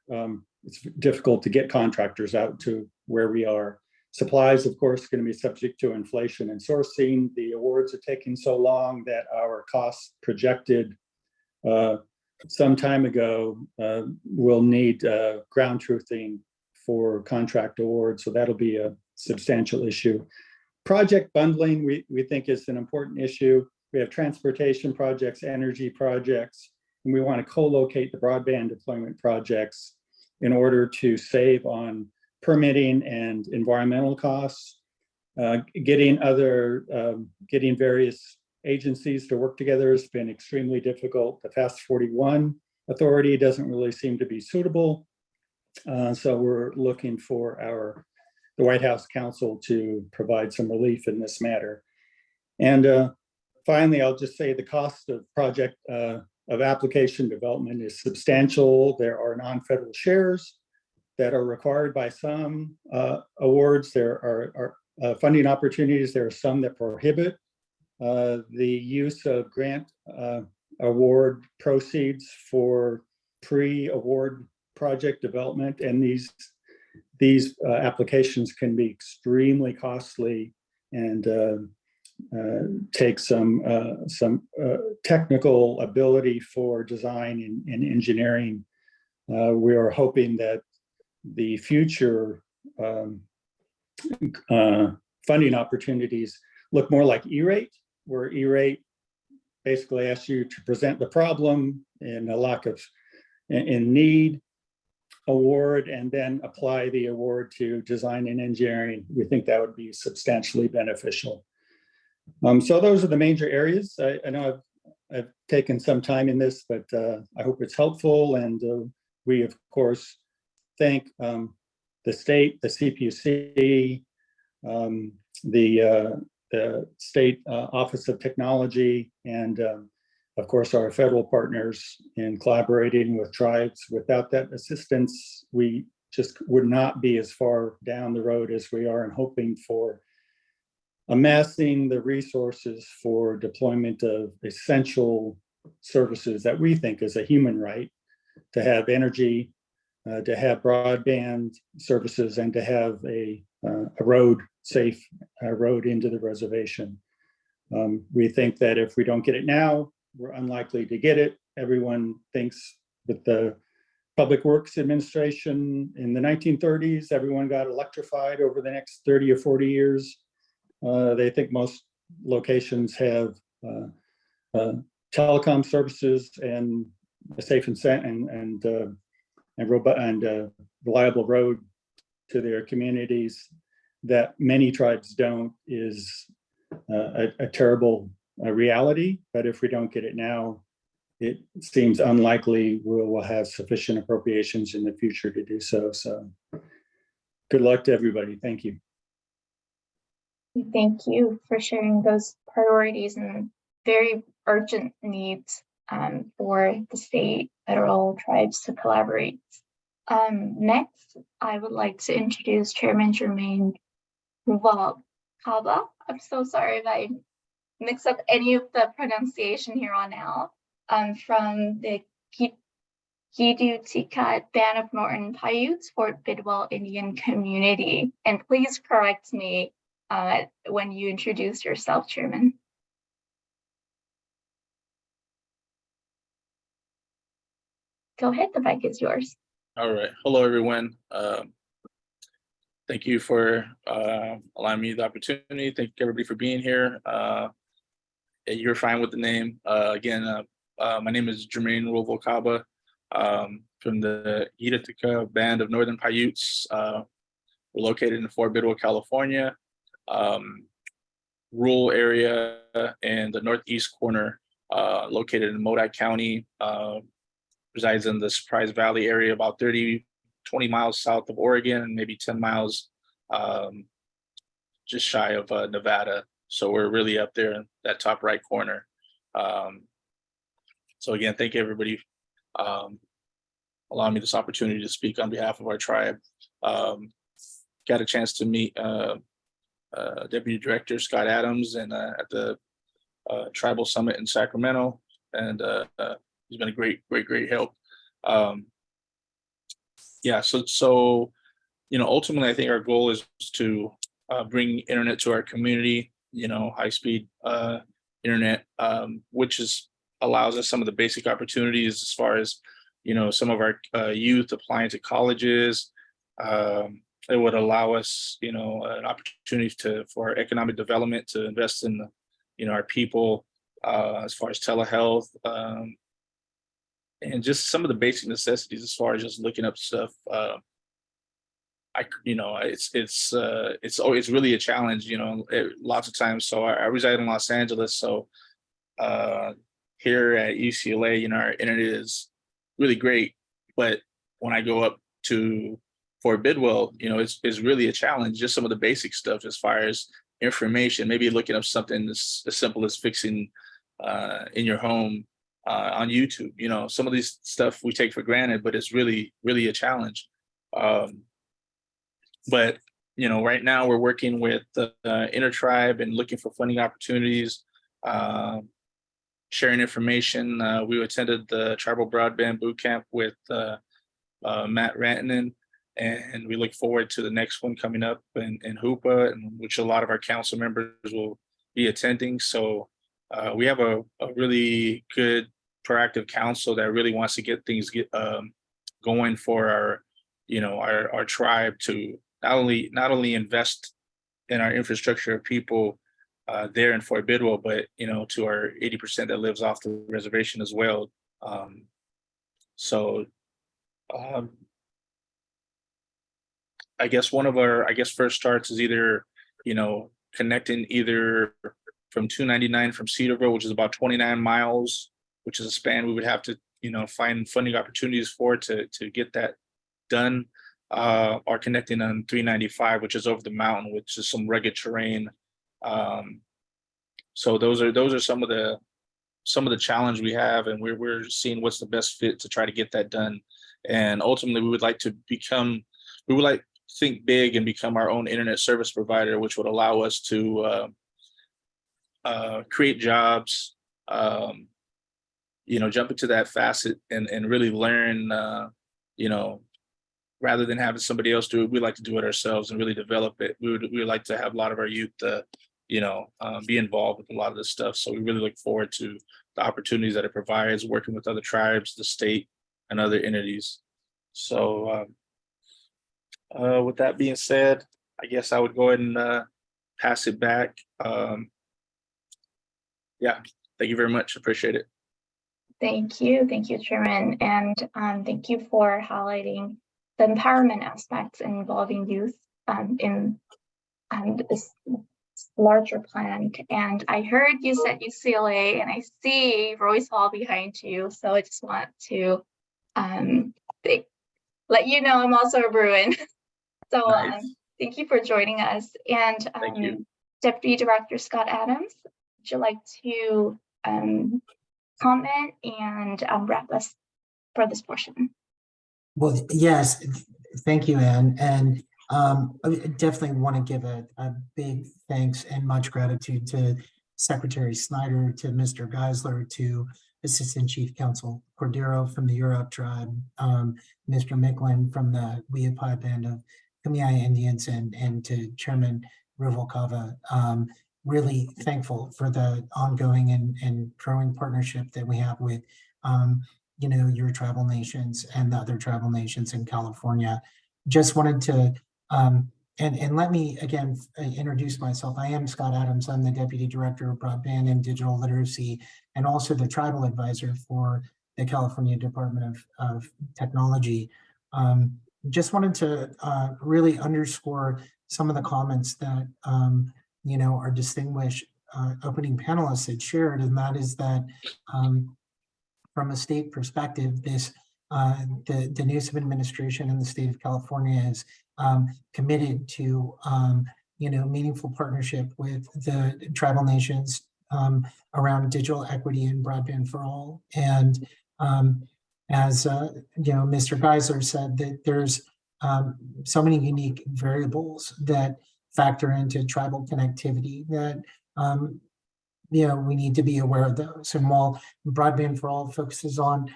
it's difficult to get contractors out to where we are. Supplies, of course, going to be subject to inflation and sourcing. The awards are taking so long that our costs projected some time ago will need ground truthing for contract awards. So that'll be a substantial issue. Project bundling, we think is an important issue. We have transportation projects, energy projects, and we want to co-locate the broadband deployment projects in order to save on permitting and environmental costs. Getting various agencies to work together has been extremely difficult. The FAST-41 authority doesn't really seem to be suitable. So we're looking for the White House Council to provide some relief in this matter. And finally, I'll just say the cost of project of application development is substantial. There are non-federal shares that are required by some awards. There are funding opportunities. There are some that prohibit the use of grant award proceeds for pre-award project development. And these applications can be extremely costly and take some technical ability for design and engineering. We are hoping that the future funding opportunities look more like E-rate, where E-rate basically asks you to present the problem in a lack of in need award and then apply the award to design and engineering. We think that would be substantially beneficial. So those are the major areas. I know I've taken some time in this, but I hope it's helpful. And we, of course, thank the state, the CPUC, the State Office of Technology, and of course, our federal partners in collaborating with tribes. Without that assistance, we just would not be as far down the road as we are and hoping for amassing the resources for deployment of essential services that we think is a human right, to have energy, to have broadband services, and to have a safe road into the reservation. We think that if we don't get it now, we're unlikely to get it. Everyone thinks that the Public Works Administration in the 1930s, everyone got electrified over the next 30 or 40 years. They think most locations have telecom services and a safe and reliable road to their communities. That many tribes don't is a terrible reality. But if we don't get it now, it seems unlikely we'll have sufficient appropriations in the future to do so. So good luck to everybody. Thank you. Thank you for sharing those priorities and very urgent needs for the state, federal, tribes to collaborate. Next, I would like to introduce Chairman Jermaine Kaba. I'm so sorry if I mix up any of the pronunciation here on out. From the Kidutikad Band of Northern Paiutes, Fort Bidwell Indian Community. And please correct me when you introduce yourself, Chairman. Go ahead, the mic is yours. All right. Hello, everyone. Thank you for allowing me the opportunity. Thank you, everybody, for being here. You're fine with the name. Again, my name is Jermaine Ruvalcaba from the Kidutikad Band of Northern Paiutes. We're located in Fort Bidwell, California, rural area in the northeast corner, located in Modoc County. Resides in the Surprise Valley area, about 20 miles south of Oregon, and maybe 10 miles just shy of Nevada. So we're really up there in that top right corner. So again, thank you, everybody, allowing me this opportunity to speak on behalf of our tribe. Got a chance to meet Deputy Director Scott Adams and at the Tribal Summit in Sacramento, and he's been a great help. Yeah, so ultimately, I think our goal is to bring internet to our community. High-speed internet, which allows us some of the basic opportunities as far as some of our youth applying to colleges. It would allow us, an opportunity for economic development, to invest in our people, as far as telehealth. And just some of the basic necessities as far as just looking up stuff. It's really a challenge, lots of times. So I reside in Los Angeles. So here at UCLA, our internet is really great. But when I go up to Fort Bidwell, it's really a challenge. Just some of the basic stuff as far as information, maybe looking up something as simple as fixing in your home. On YouTube, some of these stuff we take for granted, but it's really a challenge. But right now we're working with the Intertribe and looking for funding opportunities, sharing information. We attended the Tribal Broadband Bootcamp with Matt Rantanen, and we look forward to the next one coming up in Hoopa, and which a lot of our council members will be attending. So we have a really good proactive council that really wants to get things going for our tribe, to not only invest in our infrastructure of people there in Fort Bidwell, but to our 80% that lives off the reservation as well. I guess one of our first starts is either connecting either from 299 from Cedarville, which is about 29 miles, which is a span we would have to, find funding opportunities for to get that done, or connecting on 395, which is over the mountain, which is some rugged terrain. So those are some of the challenge we have, and we're seeing what's the best fit to try to get that done. And ultimately, we would like to think big and become our own internet service provider, which would allow us to create jobs, jump into that facet and really learn, rather than having somebody else do it, we like to do it ourselves and really develop it. We would like to have a lot of our youth, be involved with a lot of this stuff. So we really look forward to the opportunities that it provides, working with other tribes, the state, and other entities. So with that being said, I guess I would go ahead and pass it back. Yeah, thank you very much. Appreciate it. Thank you, Chairman, and thank you for highlighting the empowerment aspects involving youth in this larger plan. And I heard you said UCLA, and I see Royce Hall behind you, so I just want to let you know I'm also a Bruin. So Nice. Thank you for joining us. And Thank you. Deputy Director Scott Adams, would you like to comment and wrap us for this portion? Well, yes, thank you, Anne. And I definitely want to give a big thanks and much gratitude to Secretary Snyder, to Mr. Geisler, to Assistant Chief Counsel Cordero from the Yurok tribe, Mr. Micklin from the Weapai Band of Kumeyaay Indians, and to Chairman Ruvalcaba. Really thankful for the ongoing and growing partnership that we have with, your tribal nations and the other tribal nations in California. Just wanted to, and let me again introduce myself. I am Scott Adams. I'm the Deputy Director of Broadband and Digital Literacy, and also the Tribal Advisor for the California Department of Technology. Just wanted to really underscore some of the comments that our distinguished opening panelists had shared, and that is that from a state perspective, the Newsom administration in the state of California is committed to meaningful partnership with the tribal nations around digital equity and broadband for all. And as Mr. Geisler said, that there's so many unique variables that factor into tribal connectivity that we need to be aware of those. And while broadband for all focuses on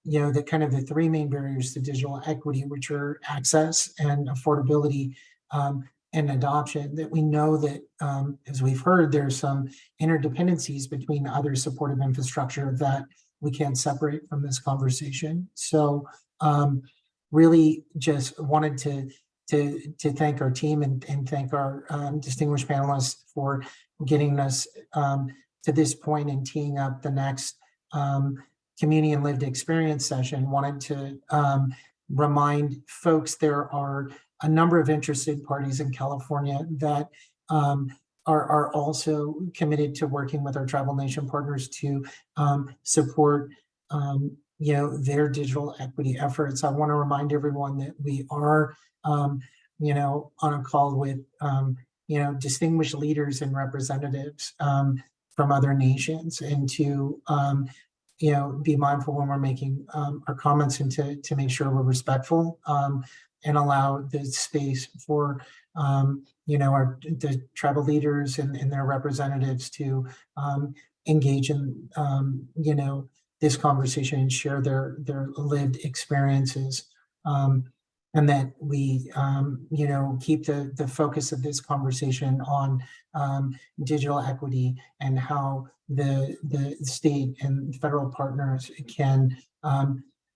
the kind of the three main barriers to digital equity, which are access and affordability and adoption, that we know that, as we've heard, there's some interdependencies between other supportive infrastructure that we can't separate from this conversation. So really just wanted to thank our team and thank our distinguished panelists for getting us to this point and teeing up the next community and lived experience session. Wanted to remind folks there are a number of interested parties in California that are also committed to working with our tribal nation partners to support their digital equity efforts. I want to remind everyone that we are on a call with distinguished leaders and representatives from other nations, and to be mindful when we're making our comments, and to make sure we're respectful and allow the space for the tribal leaders and their representatives to engage in this conversation and share their lived experiences, and that we keep the focus of this conversation on digital equity and how the state and federal partners can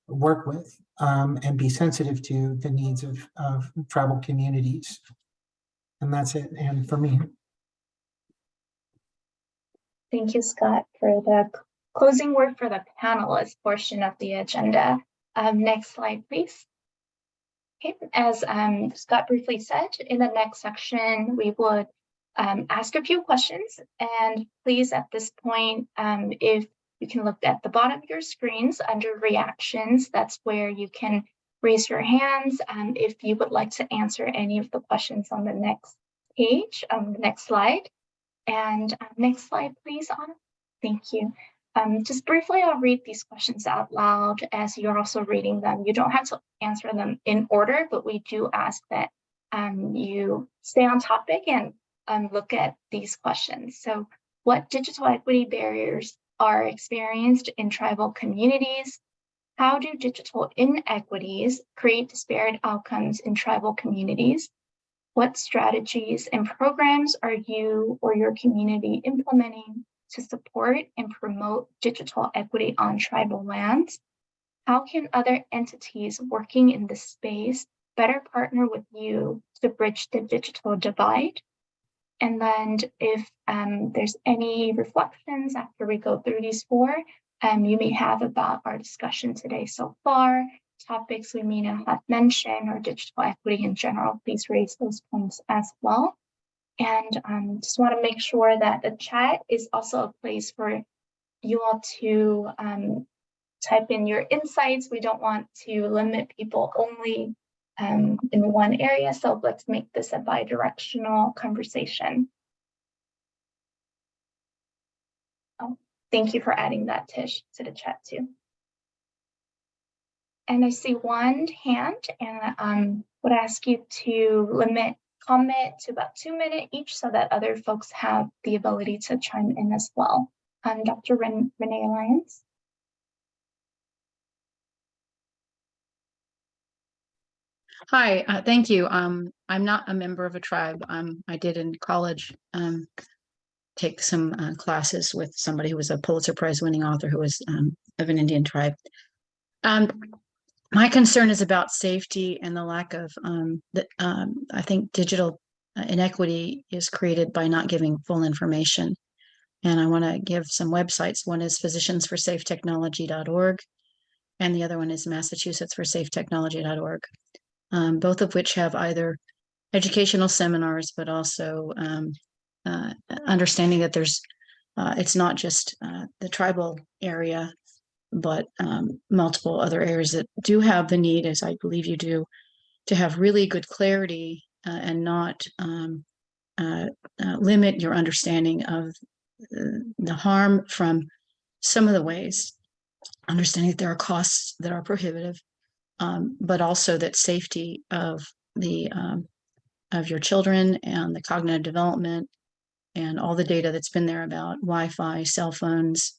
work with and be sensitive to the needs of tribal communities. And that's it, and for me. Thank you, Scott, for the closing word for the panelist portion of the agenda. Next slide, please. Okay, as Scott briefly said, in the next section, we would ask a few questions. And please, at this point, if you can look at the bottom of your screens under reactions, that's where you can raise your hands if you would like to answer any of the questions on the next page, the next slide. And next slide, please, Anna. Thank you. Just briefly, I'll read these questions out loud as you're also reading them. You don't have to answer them in order, but we do ask that you stay on topic and look at these questions. So, what digital equity barriers are experienced in tribal communities? How do digital inequities create disparate outcomes in tribal communities? What strategies and programs are you or your community implementing to support and promote digital equity on tribal lands? How can other entities working in this space better partner with you to bridge the digital divide? And then if there's any reflections after we go through these four, you may have about our discussion today so far, topics we may not have mentioned, or digital equity in general, please raise those points as well. And just want to make sure that the chat is also a place for you all to type in your insights. We don't want to limit people only in one area, so let's make this a bi-directional conversation. Oh, thank you for adding that, Tish, to the chat too. And I see one hand, and would ask you to limit comment to about 2 minutes each so that other folks have the ability to chime in as well. Dr. Renee Lyons. Hi, thank you. I'm not a member of a tribe. I did in college take some classes with somebody who was a Pulitzer Prize winning author who was of an Indian tribe. My concern is about safety and the lack of, I think digital inequity is created by not giving full information. And I want to give some websites. One is physiciansforsafetechnology.org, and the other one is massachusettsforsafetechnology.org. Both of which have either educational seminars, but also understanding that there's, it's not just the tribal area, but multiple other areas that do have the need, as I believe you do, to have really good clarity and not limit your understanding of the harm from some of the ways, understanding that there are costs that are prohibitive, but also that safety of the of your children and the cognitive development and all the data that's been there about Wi-Fi, cell phones,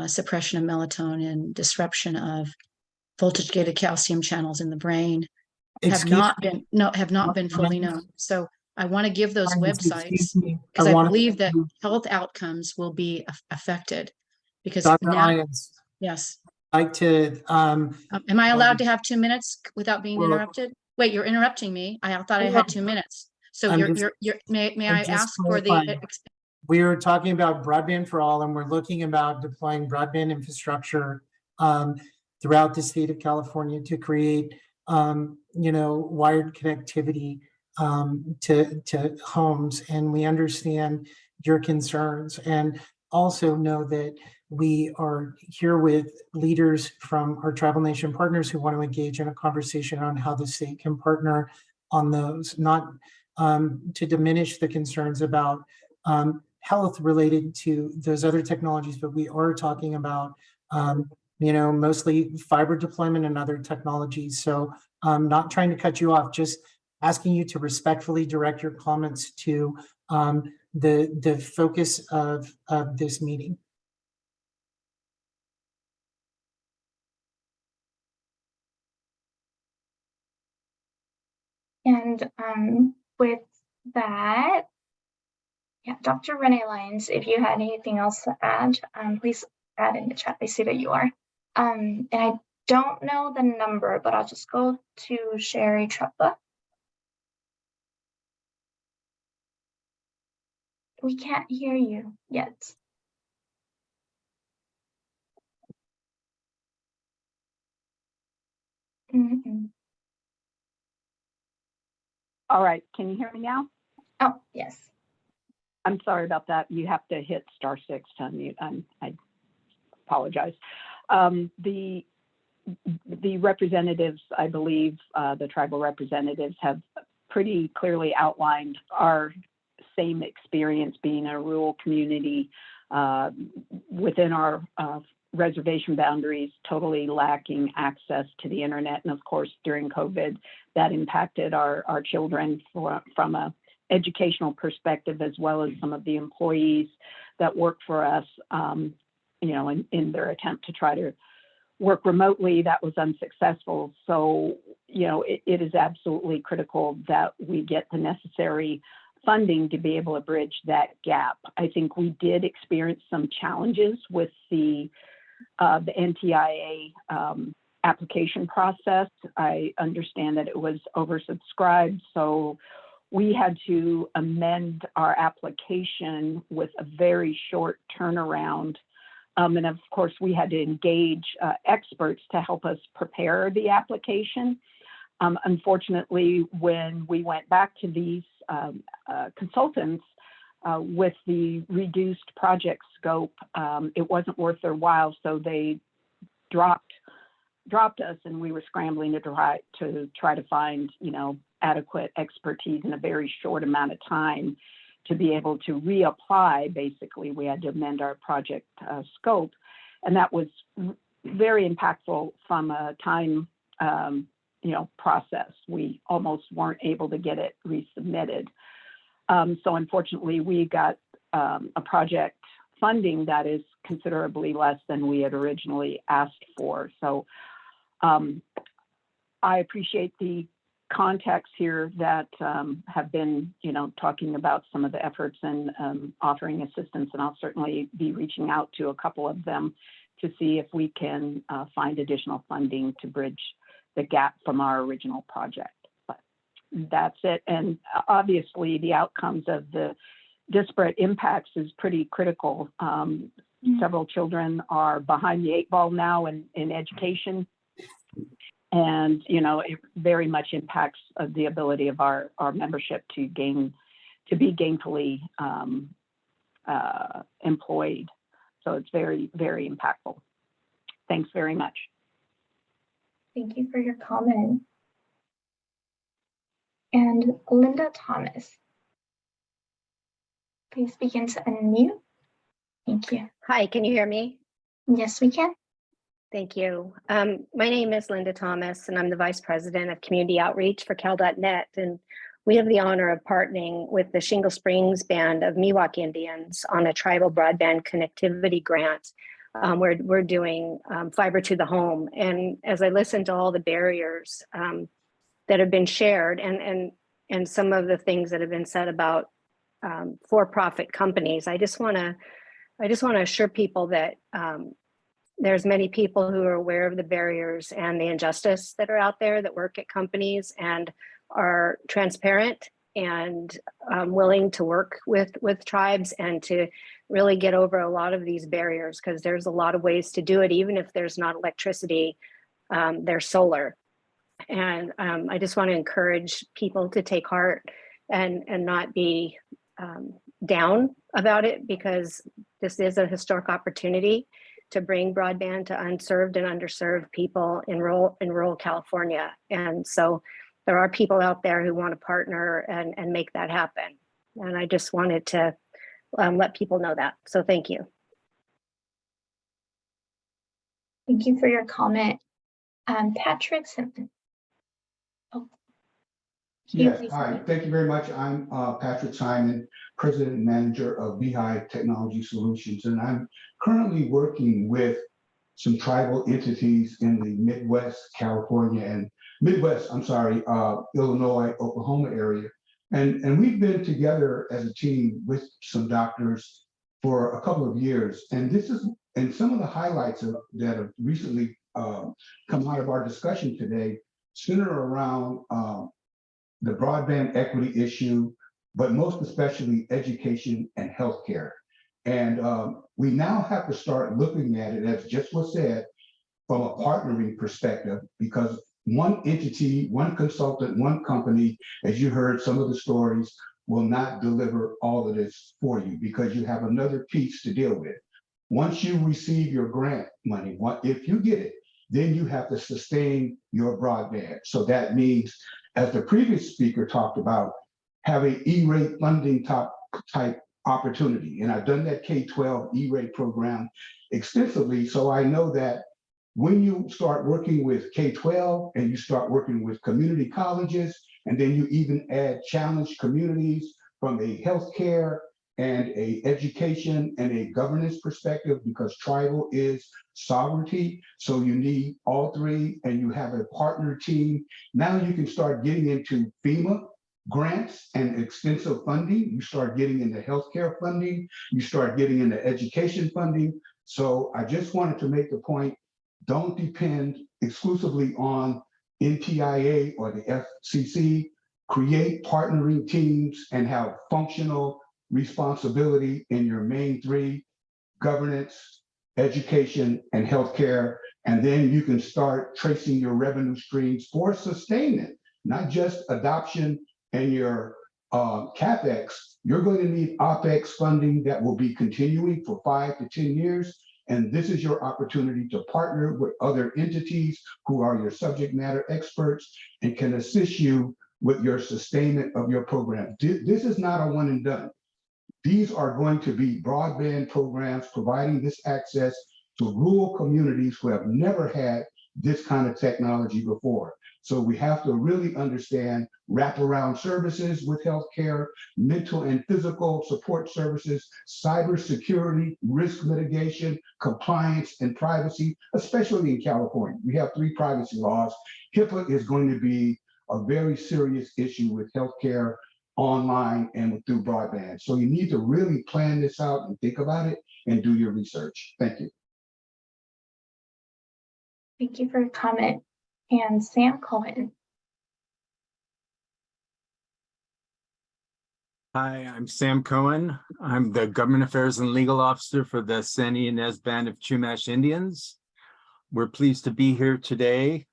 suppression of melatonin, disruption of voltage-gated calcium channels in the brain have not been fully known. So I want to give those websites because I believe that health outcomes will be affected because Dr. now, Lyons, yes. I'd like to Am I allowed to have 2 minutes without being interrupted? Wait, you're interrupting me. I thought I had 2 minutes. So may I ask for the, we are talking about broadband for all, and we're looking about deploying broadband infrastructure throughout the state of California to create, wired connectivity to homes. And we understand your concerns, and also know that we are here with leaders from our tribal nation partners who want to engage in a conversation on how the state can partner on those, not to diminish the concerns about health related to those other technologies, but we are talking about, mostly fiber deployment and other technologies. So I'm not trying to cut you off, just asking you to respectfully direct your comments to the focus of this meeting. And with that, yeah, Dr. Renee Lyons, if you had anything else to add, please add in the chat. I see that you are. And I don't know the number, but I'll just go to Sherry Treppa. We can't hear you yet. All right, can you hear me now? Oh, yes. I'm sorry about that. You have to hit *6 to unmute. I apologize. The representatives, I believe, the tribal representatives have pretty clearly outlined our same experience being a rural community within our reservation boundaries, totally lacking access to the internet. And of course, during COVID, that impacted our children from a educational perspective, as well as some of the employees that work for us, in their attempt to try to work remotely. That was unsuccessful. So, it is absolutely critical that we get the necessary funding to be able to bridge that gap. I think we did experience some challenges with the NTIA application process. I understand that it was oversubscribed, so we had to amend our application with a very short turnaround. And of course, we had to engage experts to help us prepare the application. Unfortunately, when we went back to these consultants with the reduced project scope, it wasn't worth their while, so they dropped us, and we were scrambling to try to find adequate expertise in a very short amount of time to be able to reapply. Basically, we had to amend our project scope, and that was very impactful from a time process. We almost weren't able to get it resubmitted. So unfortunately, we got a project funding that is considerably less than we had originally asked for. So I appreciate the contacts here that have been, talking about some of the efforts and offering assistance, and I'll certainly be reaching out to a couple of them to see if we can find additional funding to bridge the gap from our original project. But that's it. And obviously the outcomes of the disparate impacts is pretty critical. Several children are behind the 8 ball now in education. And, it very much impacts the ability of our membership to be gainfully employed. So it's very, very impactful. Thanks very much. Thank you for your comment. And Linda Thomas, please begin to unmute. Thank you. Hi, can you hear me? Yes, we can. Thank you. My name is Linda Thomas, and I'm the Vice President of Community Outreach for Cal.net. And we have the honor of partnering with the Shingle Springs Band of Miwok Indians on a tribal broadband connectivity grant. We're doing fiber to the home. And as I listen to all the barriers that have been shared and some of the things that have been said about for-profit companies, I just want to assure people that there's many people who are aware of the barriers and the injustice that are out there that work at companies and are transparent and willing to work with tribes and to really get over a lot of these barriers, because there's a lot of ways to do it. Even if there's not electricity, there's solar. And I just want to encourage people to take heart and not be down about it, because this is a historic opportunity to bring broadband to unserved and underserved people in rural California. And so there are people out there who want to partner and make that happen. And I just wanted to let people know that. So thank you. Thank you for your comment. Patrick Simpson. Oh. Yes, hi, thank you very much. I'm Patrick Simon, President and Manager of Beehive Technology Solutions, and I'm currently working with some tribal entities in the Midwest, California, and Illinois, Oklahoma area. And we've been together as a team with some doctors for a couple of years. And some of the highlights that have recently come out of our discussion today center around the broadband equity issue, but most especially education and healthcare. And we now have to start looking at it, as just was said, from a partnering perspective, because one entity, one consultant, one company, as you heard some of the stories, will not deliver all of this for you, because you have another piece to deal with. Once you receive your grant money, if you get it, then you have to sustain your broadband. So that means, as the previous speaker talked about, have a E-rate funding type opportunity. And I've done that K-12 E-rate program extensively. So I know that when you start working with K-12 and you start working with community colleges, and then you even add challenged communities from a healthcare and a education and a governance perspective, because tribal is sovereignty. So you need all three, and you have a partner team. Now you can start getting into FEMA grants and extensive funding. You start getting into healthcare funding. You start getting into education funding. So I just wanted to make the point, don't depend exclusively on NTIA or the FCC. Create partnering teams and have functional responsibility in your main three: governance, education, and healthcare. And then you can start tracing your revenue streams for sustainment, not just adoption and your CapEx. You're going to need OpEx funding that will be continuing for 5 to 10 years. And this is your opportunity to partner with other entities who are your subject matter experts and can assist you with your sustainment of your program. This is not a one and done. These are going to be broadband programs providing this access to rural communities who have never had this kind of technology before. So we have to really understand wraparound services with healthcare, mental and physical support services, cybersecurity, risk mitigation, compliance, and privacy, especially in California. We have 3 privacy laws. HIPAA is going to be a very serious issue with healthcare online and through broadband. So you need to really plan this out and think about it and do your research. Thank you. Thank you for your comment. And Sam Cohen. Hi, I'm Sam Cohen. I'm the Government Affairs and Legal Officer for the San Ynez Band of Chumash Indians. We're pleased to be here today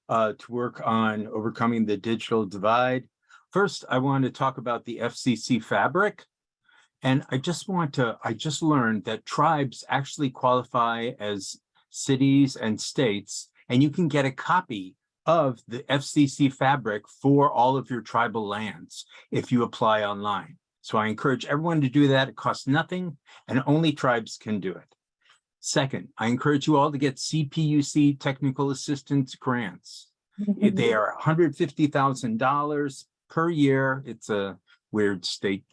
to work on overcoming the digital divide. First, I want to talk about the FCC fabric. And I just learned that tribes actually qualify as cities and states, and you can get a copy of the FCC fabric for all of your tribal lands if you apply online. So I encourage everyone to do that. It costs nothing, and only tribes can do it. Second, I encourage you all to get CPUC technical assistance grants. They are $150,000 per year. It's a weird state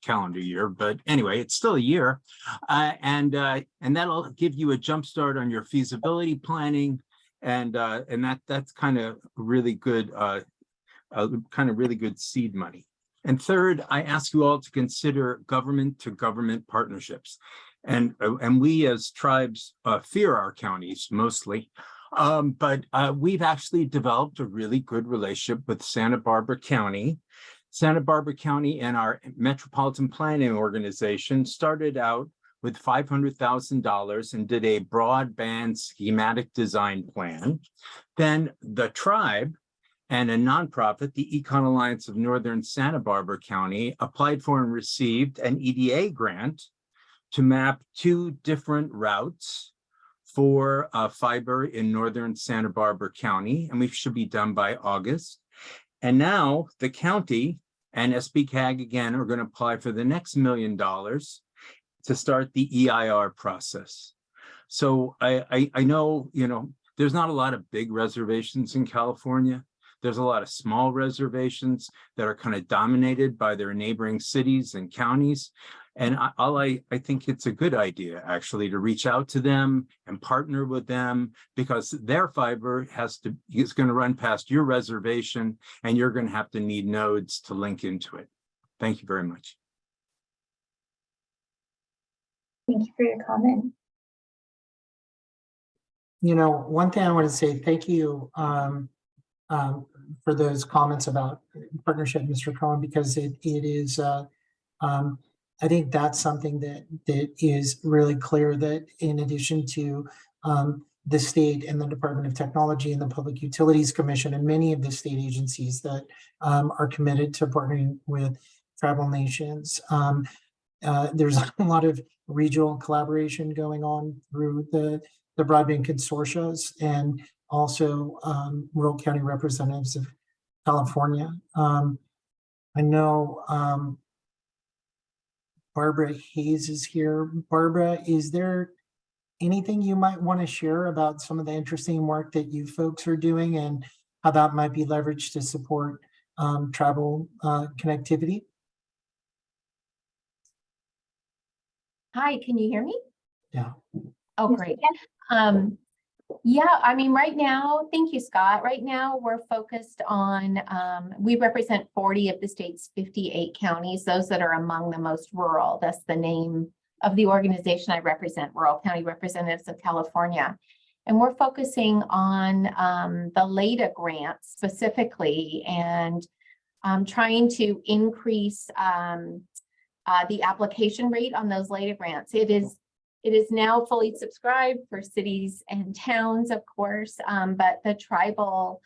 calendar year, but anyway, it's still a year. And that'll give you a jump start on your feasibility planning. And that's kind of really good, really good seed money. And third, I ask you all to consider government to government partnerships. And we as tribes fear our counties mostly, but we've actually developed a really good relationship with Santa Barbara County. Santa Barbara County and our Metropolitan Planning Organization started out with $500,000 and did a broadband schematic design plan. Then the tribe and a nonprofit, the Econ Alliance of Northern Santa Barbara County, applied for and received an EDA grant to map 2 different routes for fiber in Northern Santa Barbara County, and we should be done by August. And now the county and SBCAG again are going to apply for the next $1 million to start the EIR process. So I know, there's not a lot of big reservations in California. There's a lot of small reservations that are kind of dominated by their neighboring cities and counties. And I think it's a good idea actually to reach out to them and partner with them, because their fiber is going to run past your reservation and you're going to have to need nodes to link into it. Thank you very much. Thank you for your comment. One thing I want to say, thank you for those comments about partnership, Mr. Cohen, because it is, I think that's something that is really clear, that in addition to the state and the Department of Technology and the Public Utilities Commission and many of the state agencies that are committed to partnering with tribal nations, there's a lot of regional collaboration going on through the broadband consortia and also rural county representatives of California. I know Barbara Hayes is here. Barbara, is there anything you might want to share about some of the interesting work that you folks are doing and how that might be leveraged to support tribal connectivity? Hi, can you hear me? Yeah. Oh, great. Yeah, I mean, right now, thank you, Scott. Right now, we're focused on, we represent 40 of the state's 58 counties, those that are among the most rural. That's the name of the organization I represent, Rural County Representatives of California. And we're focusing on the LADA grant specifically, and trying to increase the application rate on those LADA grants. It is now fully subscribed for cities and towns, of course, but the tribal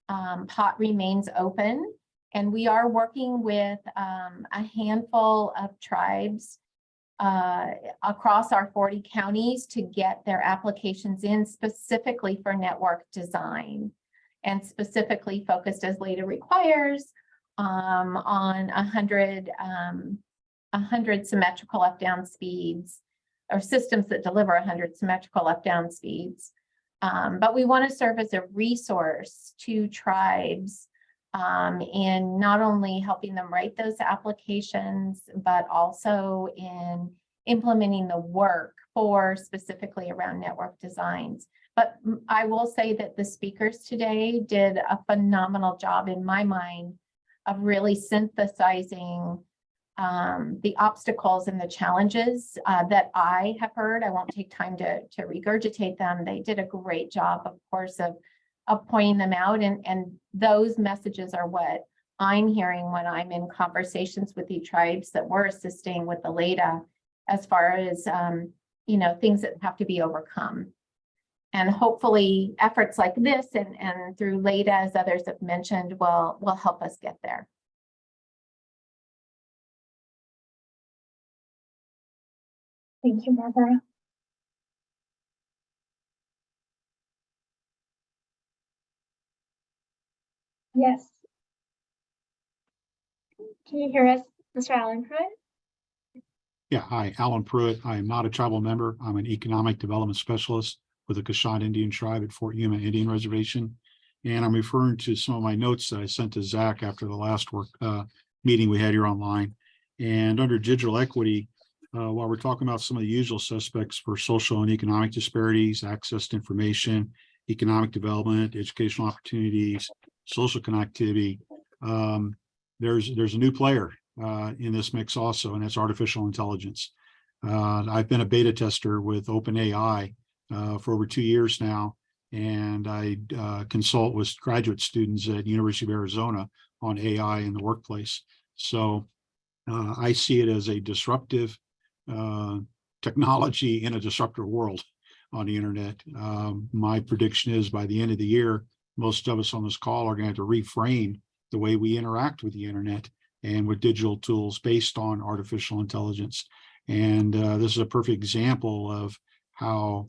pot remains open. And we are working with a handful of tribes across our 40 counties to get their applications in specifically for network design, and specifically focused, as LADA requires, on 100 symmetrical up-down speeds, or systems that deliver 100 symmetrical up-down speeds But we want to serve as a resource to tribes in not only helping them write those applications, but also in implementing the work for specifically around network designs. But I will say that the speakers today did a phenomenal job in my mind of really synthesizing the obstacles and the challenges that I have heard. I won't take time to regurgitate them. They did a great job, of course, of pointing them out. And those messages are what I'm hearing when I'm in conversations with the tribes that we're assisting with the LADA, as far as, things that have to be overcome. And hopefully efforts like this and through LADA, as others have mentioned, will help us get there. Thank you, Barbara. Yes. Can you hear us, Mr. Allen Pruitt? Yeah, hi, Alan Pruitt. I am not a tribal member. I'm an economic development specialist with the Coshawt Indian Tribe at Fort Yuma Indian Reservation. And I'm referring to some of my notes that I sent to Zach after the last meeting we had here online. And under digital equity, while we're talking about some of the usual suspects for social and economic disparities, access to information, economic development, educational opportunities, social connectivity, there's a new player in this mix also, and that's artificial intelligence. I've been a beta tester with OpenAI for over 2 years now, and I consult with graduate students at University of Arizona on AI in the workplace. So I see it as a disruptive technology in a disruptive world on the internet. My prediction is by the end of the year, most of us on this call are going to have to reframe the way we interact with the internet and with digital tools based on artificial intelligence. And this is a perfect example of how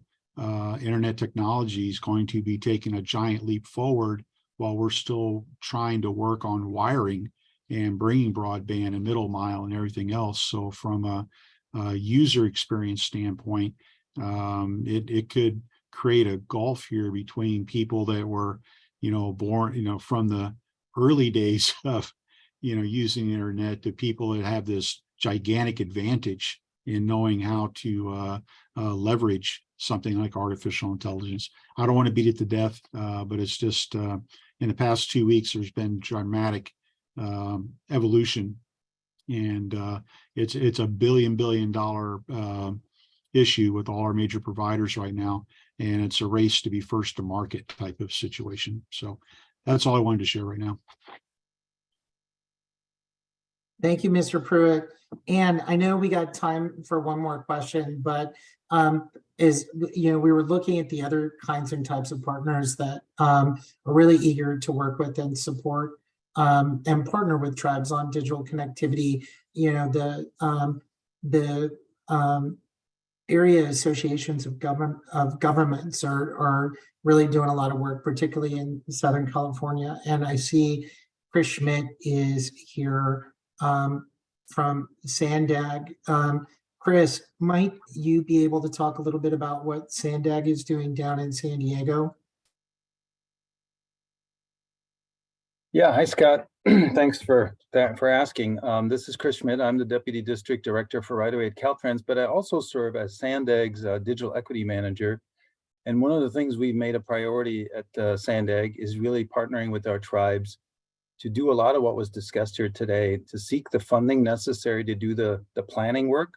internet technology is going to be taking a giant leap forward while we're still trying to work on wiring and bringing broadband and middle mile and everything else. So from a user experience standpoint, it could create a gulf here between people that were, born, from the early days of, using the internet to people that have this gigantic advantage in knowing how to leverage something like artificial intelligence. I don't want to beat it to death, but it's just in the past 2 weeks, there's been dramatic evolution, and it's a $1 billion issue with all our major providers right now, and it's a race to be first to market type of situation. So that's all I wanted to share right now. Thank you, Mr. Pruitt. And I know we got time for one more question, but we were looking at the other kinds and types of partners that are really eager to work with and support and partner with tribes on digital connectivity. The area associations of governments are really doing a lot of work, particularly in Southern California. And I see Chris Schmidt is here from SANDAG. Chris, might you be able to talk a little bit about what SANDAG is doing down in San Diego? Yeah, hi, Scott. Thanks for asking. This is Chris Schmidt. I'm the Deputy District Director for Right Away at Caltrans, but I also serve as SANDAG's Digital Equity Manager. And one of the things we've made a priority at SANDAG is really partnering with our tribes to do a lot of what was discussed here today, to seek the funding necessary to do the planning work,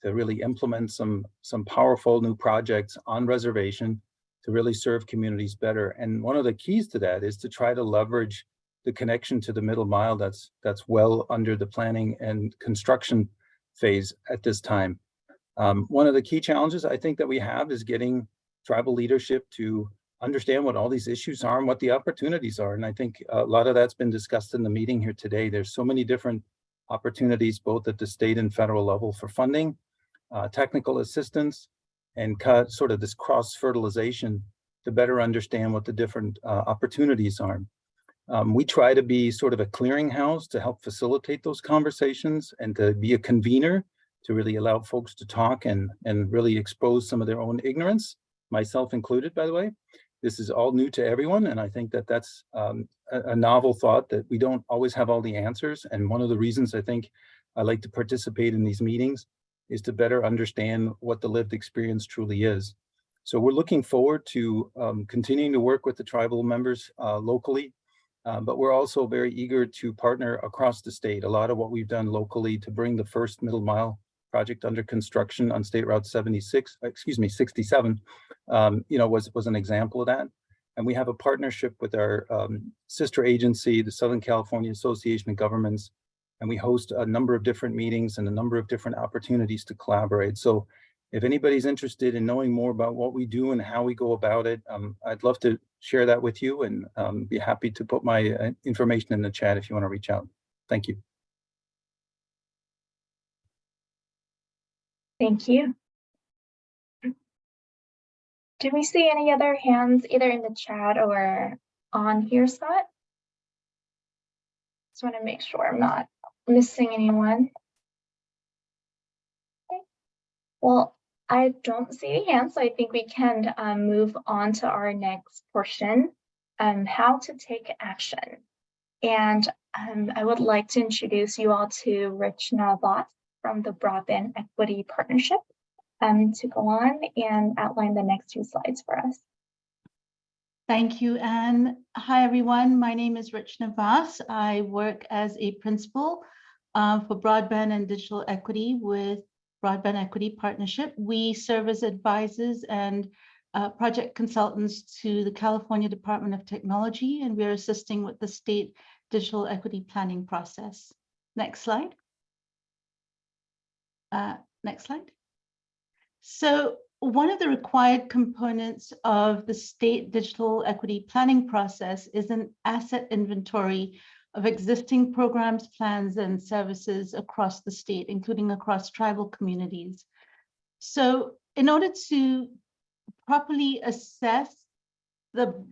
to really implement some powerful new projects on reservation to really serve communities better. And one of the keys to that is to try to leverage the connection to the middle mile that's well under the planning and construction phase at this time. One of the key challenges I think that we have is getting tribal leadership to understand what all these issues are and what the opportunities are. And I think a lot of that's been discussed in the meeting here today. There's so many different opportunities, both at the state and federal level for funding, technical assistance, and sort of this cross-fertilization to better understand what the different opportunities are. We try to be sort of a clearinghouse to help facilitate those conversations and to be a convener to really allow folks to talk and really expose some of their own ignorance myself included, by the way. This is all new to everyone, and I think that that's a novel thought, that we don't always have all the answers. And one of the reasons I think I like to participate in these meetings is to better understand what the lived experience truly is. So we're looking forward to continuing to work with the tribal members locally, but we're also very eager to partner across the state. A lot of what we've done locally to bring the first middle mile project under construction on State Route 67, was an example of that. And we have a partnership with our sister agency, the Southern California Association of Governments, and we host a number of different meetings and a number of different opportunities to collaborate. So if anybody's interested in knowing more about what we do and how we go about it, I'd love to share that with you, and be happy to put my information in the chat if you want to reach out. Thank you. Thank you. Do we see any other hands either in the chat or on here, Scott? Just want to make sure I'm not missing anyone. Okay. Well, I don't see any hands, so I think we can move on to our next portion, how to take action. And I would like to introduce you all to Rachna Vos from the Broadband Equity Partnership to go on and outline the next two slides for us. Thank you, Anne. Hi, everyone. My name is Rachna Vos. I work as a principal for Broadband and Digital Equity with Broadband Equity Partnership. We serve as advisors and project consultants to the California Department of Technology, and we are assisting with the state digital equity planning process. Next slide. Next slide. So one of the required components of the state digital equity planning process is an asset inventory of existing programs, plans, and services across the state, including across tribal communities. So in order to properly assess the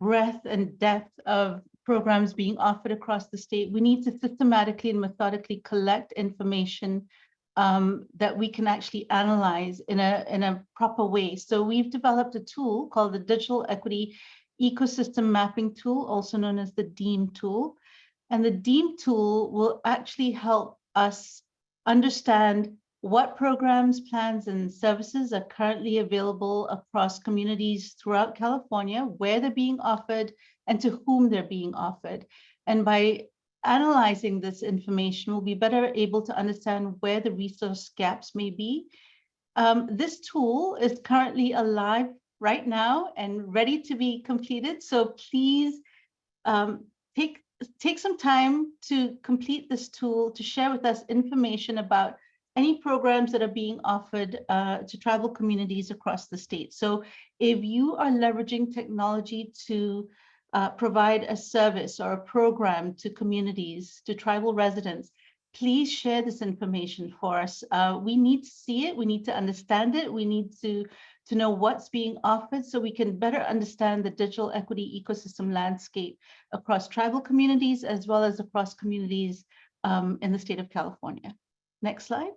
breadth and depth of programs being offered across the state, we need to systematically and methodically collect information that we can actually analyze in a proper way. So we've developed a tool called the Digital Equity Ecosystem Mapping Tool, also known as the DEEM tool. And the DEEM tool will actually help us understand what programs, plans, and services are currently available across communities throughout California, where they're being offered, and to whom they're being offered. And by analyzing this information, we'll be better able to understand where the resource gaps may be. This tool is currently alive right now and ready to be completed. So please take some time to complete this tool, to share with us information about any programs that are being offered to tribal communities across the state. So if you are leveraging technology to provide a service or a program to communities, to tribal residents, please share this information for us. We need to see it, we need to understand it, we need to know what's being offered so we can better understand the digital equity ecosystem landscape across tribal communities as well as across communities in the state of California. Next slide.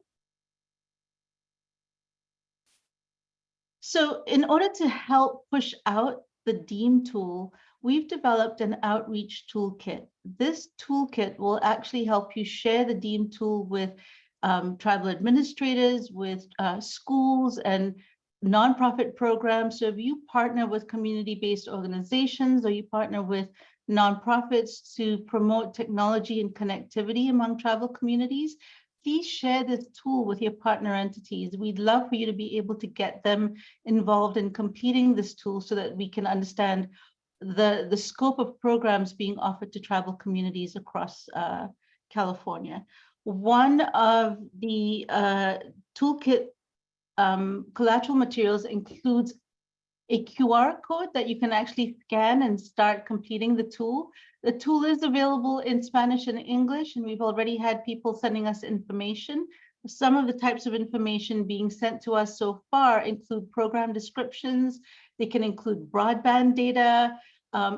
So in order to help push out the DEEM tool, we've developed an outreach toolkit. This toolkit will actually help you share the DEEM tool with tribal administrators, with schools and nonprofit programs. So if you partner with community-based organizations or you partner with nonprofits to promote technology and connectivity among tribal communities, please share this tool with your partner entities. We'd love for you to be able to get them involved in completing this tool so that we can understand the scope of programs being offered to tribal communities across California. One of the toolkit collateral materials includes a QR code that you can actually scan and start completing the tool. The tool is available in Spanish and English, and we've already had people sending us information. Some of the types of information being sent to us so far include program descriptions. They can include broadband data.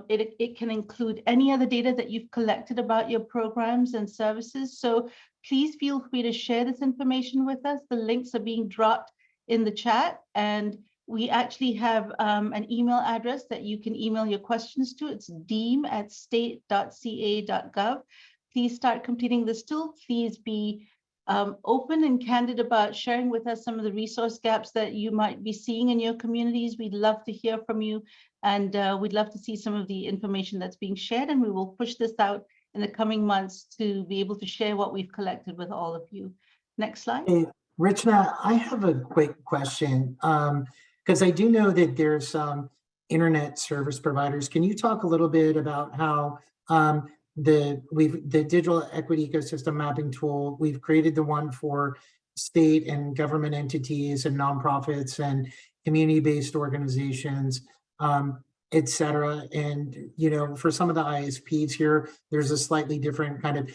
It can include any other data that you've collected about your programs and services. So please feel free to share this information with us. The links are being dropped in the chat, and We actually have an email address that you can email your questions to. It's deem@state.ca.gov. Please start completing this tool. Please be open and candid about sharing with us some of the resource gaps that you might be seeing in your communities. We'd love to hear from you, and we'd love to see some of the information that's being shared, and we will push this out in the coming months to be able to share what we've collected with all of you. Next slide. Hey, Richna, I have a quick question, because I do know that there's some internet service providers. Can you talk a little bit about how the digital equity ecosystem mapping tool, we've created the one for state and government entities and nonprofits and community-based organizations, et cetera. And, you know, for some of the ISPs here, there's a slightly different kind of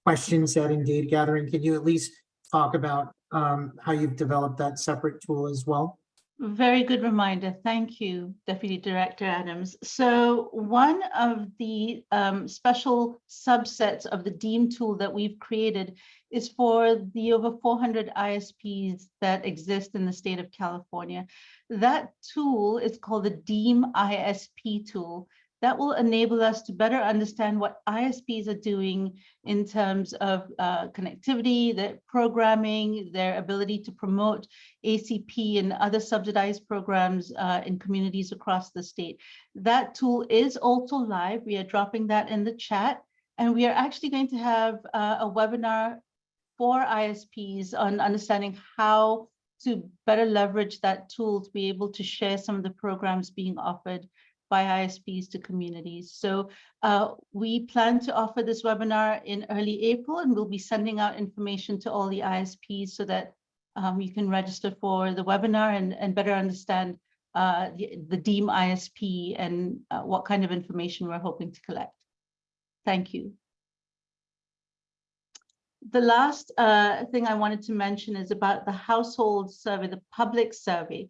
question setting, data gathering. Can you at least talk about how you've developed that separate tool as well? Very good reminder. Thank you, Deputy Director Adams. So one of the special subsets of the DEEM tool that we've created is for the over 400 ISPs that exist in the state of California. That tool is called the DEEM ISP tool. That will enable us to better understand what ISPs are doing in terms of connectivity, their programming, their ability to promote ACP and other subsidized programs in communities across the state. That tool is also live. We are dropping that in the chat, and we are actually going to have a webinar for ISPs on understanding how to better leverage that tool to be able to share some of the programs being offered by ISPs to communities. So we plan to offer this webinar in early April, and we'll be sending out information to all the ISPs so that you can register for the webinar and better understand the DEEM ISP and what kind of information we're hoping to collect. Thank you. The last thing I wanted to mention is about the household survey, the public survey.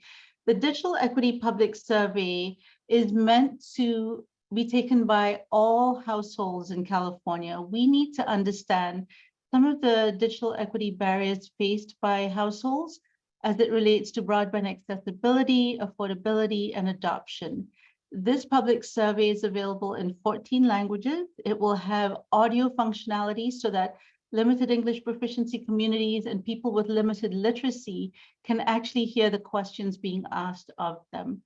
The Digital Equity Public Survey is meant to be taken by all households in California. We need to understand some of the digital equity barriers faced by households as it relates to broadband accessibility, affordability, and adoption. This public survey is available in 14 languages. It will have audio functionality so that limited English proficiency communities and people with limited literacy can actually hear the questions being asked of them.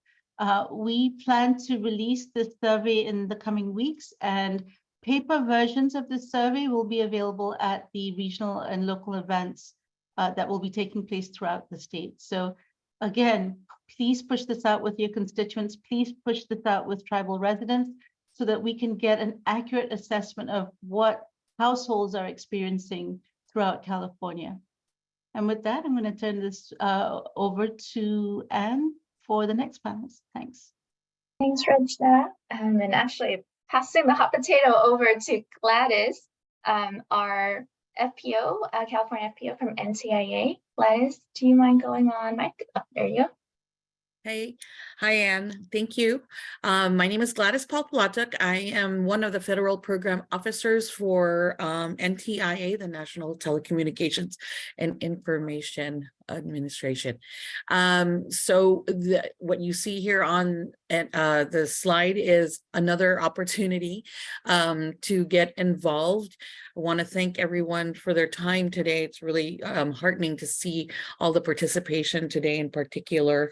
We plan to release this survey in the coming weeks, and paper versions of this survey will be available at the regional and local events that will be taking place throughout the state. So again, please push this out with your constituents. Please push this out with tribal residents so that we can get an accurate assessment of what households are experiencing throughout California. And with that, I'm going to turn this over to Anne for the next panelist. Thanks. Thanks, Rajna. And actually passing the hot potato over to Gladys, our FPO, California FPO from NTIA. Gladys, do you mind going on mic? Oh, there you go. Hey, hi, Anne. Thank you. My name is Gladys Palpalatuk. I am one of the federal program officers for NTIA, the National Telecommunications and Information Administration. So what you see here on the slide is another opportunity to get involved. I want to thank everyone for their time today. It's really heartening to see all the participation today in particular.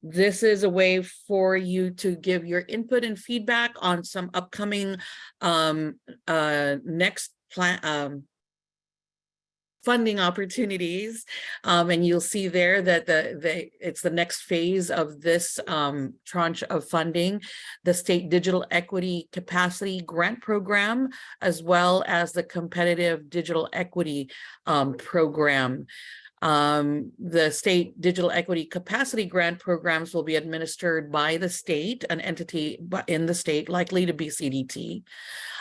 This is a way for you to give your input and feedback on some upcoming next plan funding opportunities, and you'll see there that it's the next phase of this tranche of funding, the State Digital Equity Capacity Grant Program, as well as the Competitive Digital Equity Program. The State Digital Equity Capacity Grant programs will be administered by the state, an entity in the state, likely to be CDT.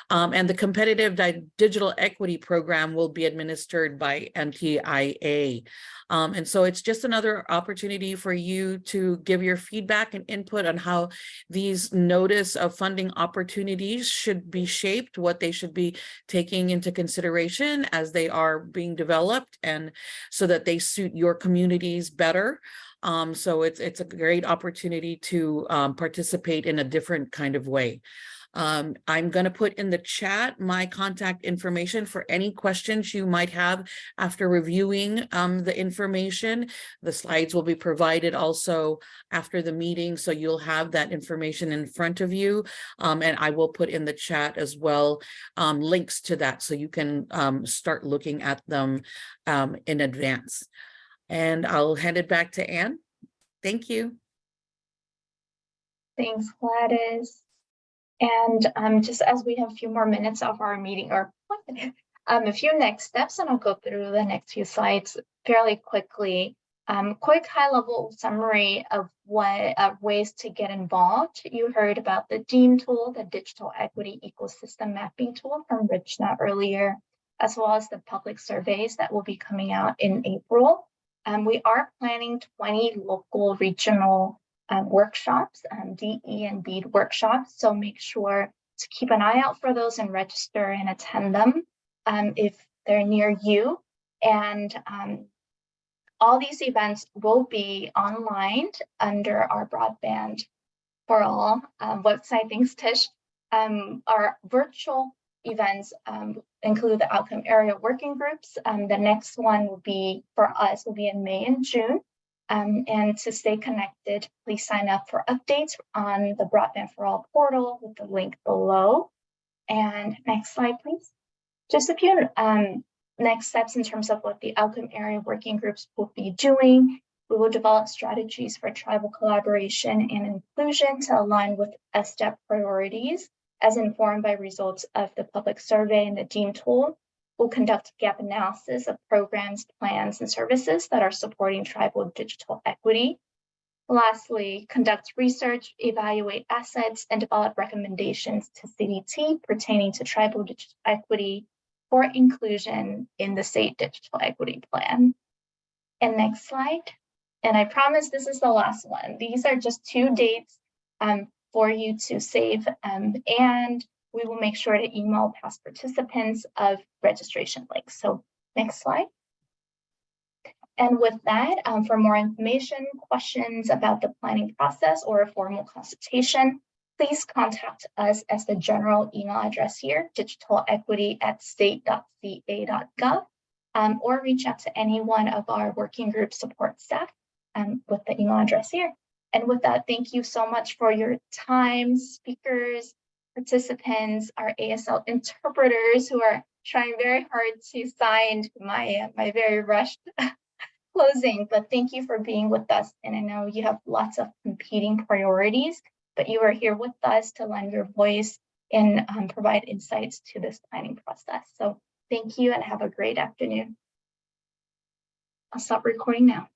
And the Competitive Digital Equity Program will be administered by NTIA. And so it's just another opportunity for you to give your feedback and input on how these notice of funding opportunities should be shaped, what they should be taking into consideration as they are being developed, and so that they suit your communities better. So it's a great opportunity to participate in a different kind of way. I'm going to put in the chat my contact information for any questions you might have after reviewing the information. The slides will be provided also after the meeting, so you'll have that information in front of you. And I will put in the chat as well links to that, so you can start looking at them in advance. And I'll hand it back to Anne. Thank you. Thanks, Gladys. And just as we have a few more minutes of our meeting, or a few next steps, and I'll go through the next few slides fairly quickly. Quick high-level summary of what ways to get involved. You heard about the DEAM tool, the Digital Equity Ecosystem Mapping tool from Richna earlier, as well as the public surveys that will be coming out in April. We are planning 20 local regional workshops, DE and BEAD workshops. So make sure to keep an eye out for those and register and attend them if they're near you. And all these events will be online under our Broadband for All website. Thanks, Tish. Our virtual events include the outcome area working groups. The next one will be, for us, will be in May and June. And to stay connected, please sign up for updates on the Broadband for All portal with the link below. And next slide, please. Just a few next steps in terms of what the outcome area working groups will be doing. We will develop strategies for tribal collaboration and inclusion to align with SDEP priorities as informed by results of the public survey and the DEAM tool. We'll conduct gap analysis of programs, plans, and services that are supporting tribal digital equity. Lastly, conduct research, evaluate assets, and develop recommendations to CDT pertaining to tribal digital equity for inclusion in the state digital equity plan. And next slide. And I promise this is the last one. These are just 2 dates for you to save, and we will make sure to email past participants of registration links. So next slide. And with that, for more information, questions about the planning process or a formal consultation, please contact us as the general email address here, digitalequity@state.ca.gov, or reach out to any one of our working group support staff with the email address here. And with that, thank you so much for your time, speakers, participants, our ASL interpreters who are trying very hard to sign my very rushed closing, but thank you for being with us. And I know you have lots of competing priorities, but you are here with us to lend your voice and provide insights to this planning process. So thank you and have a great afternoon. I'll stop recording now.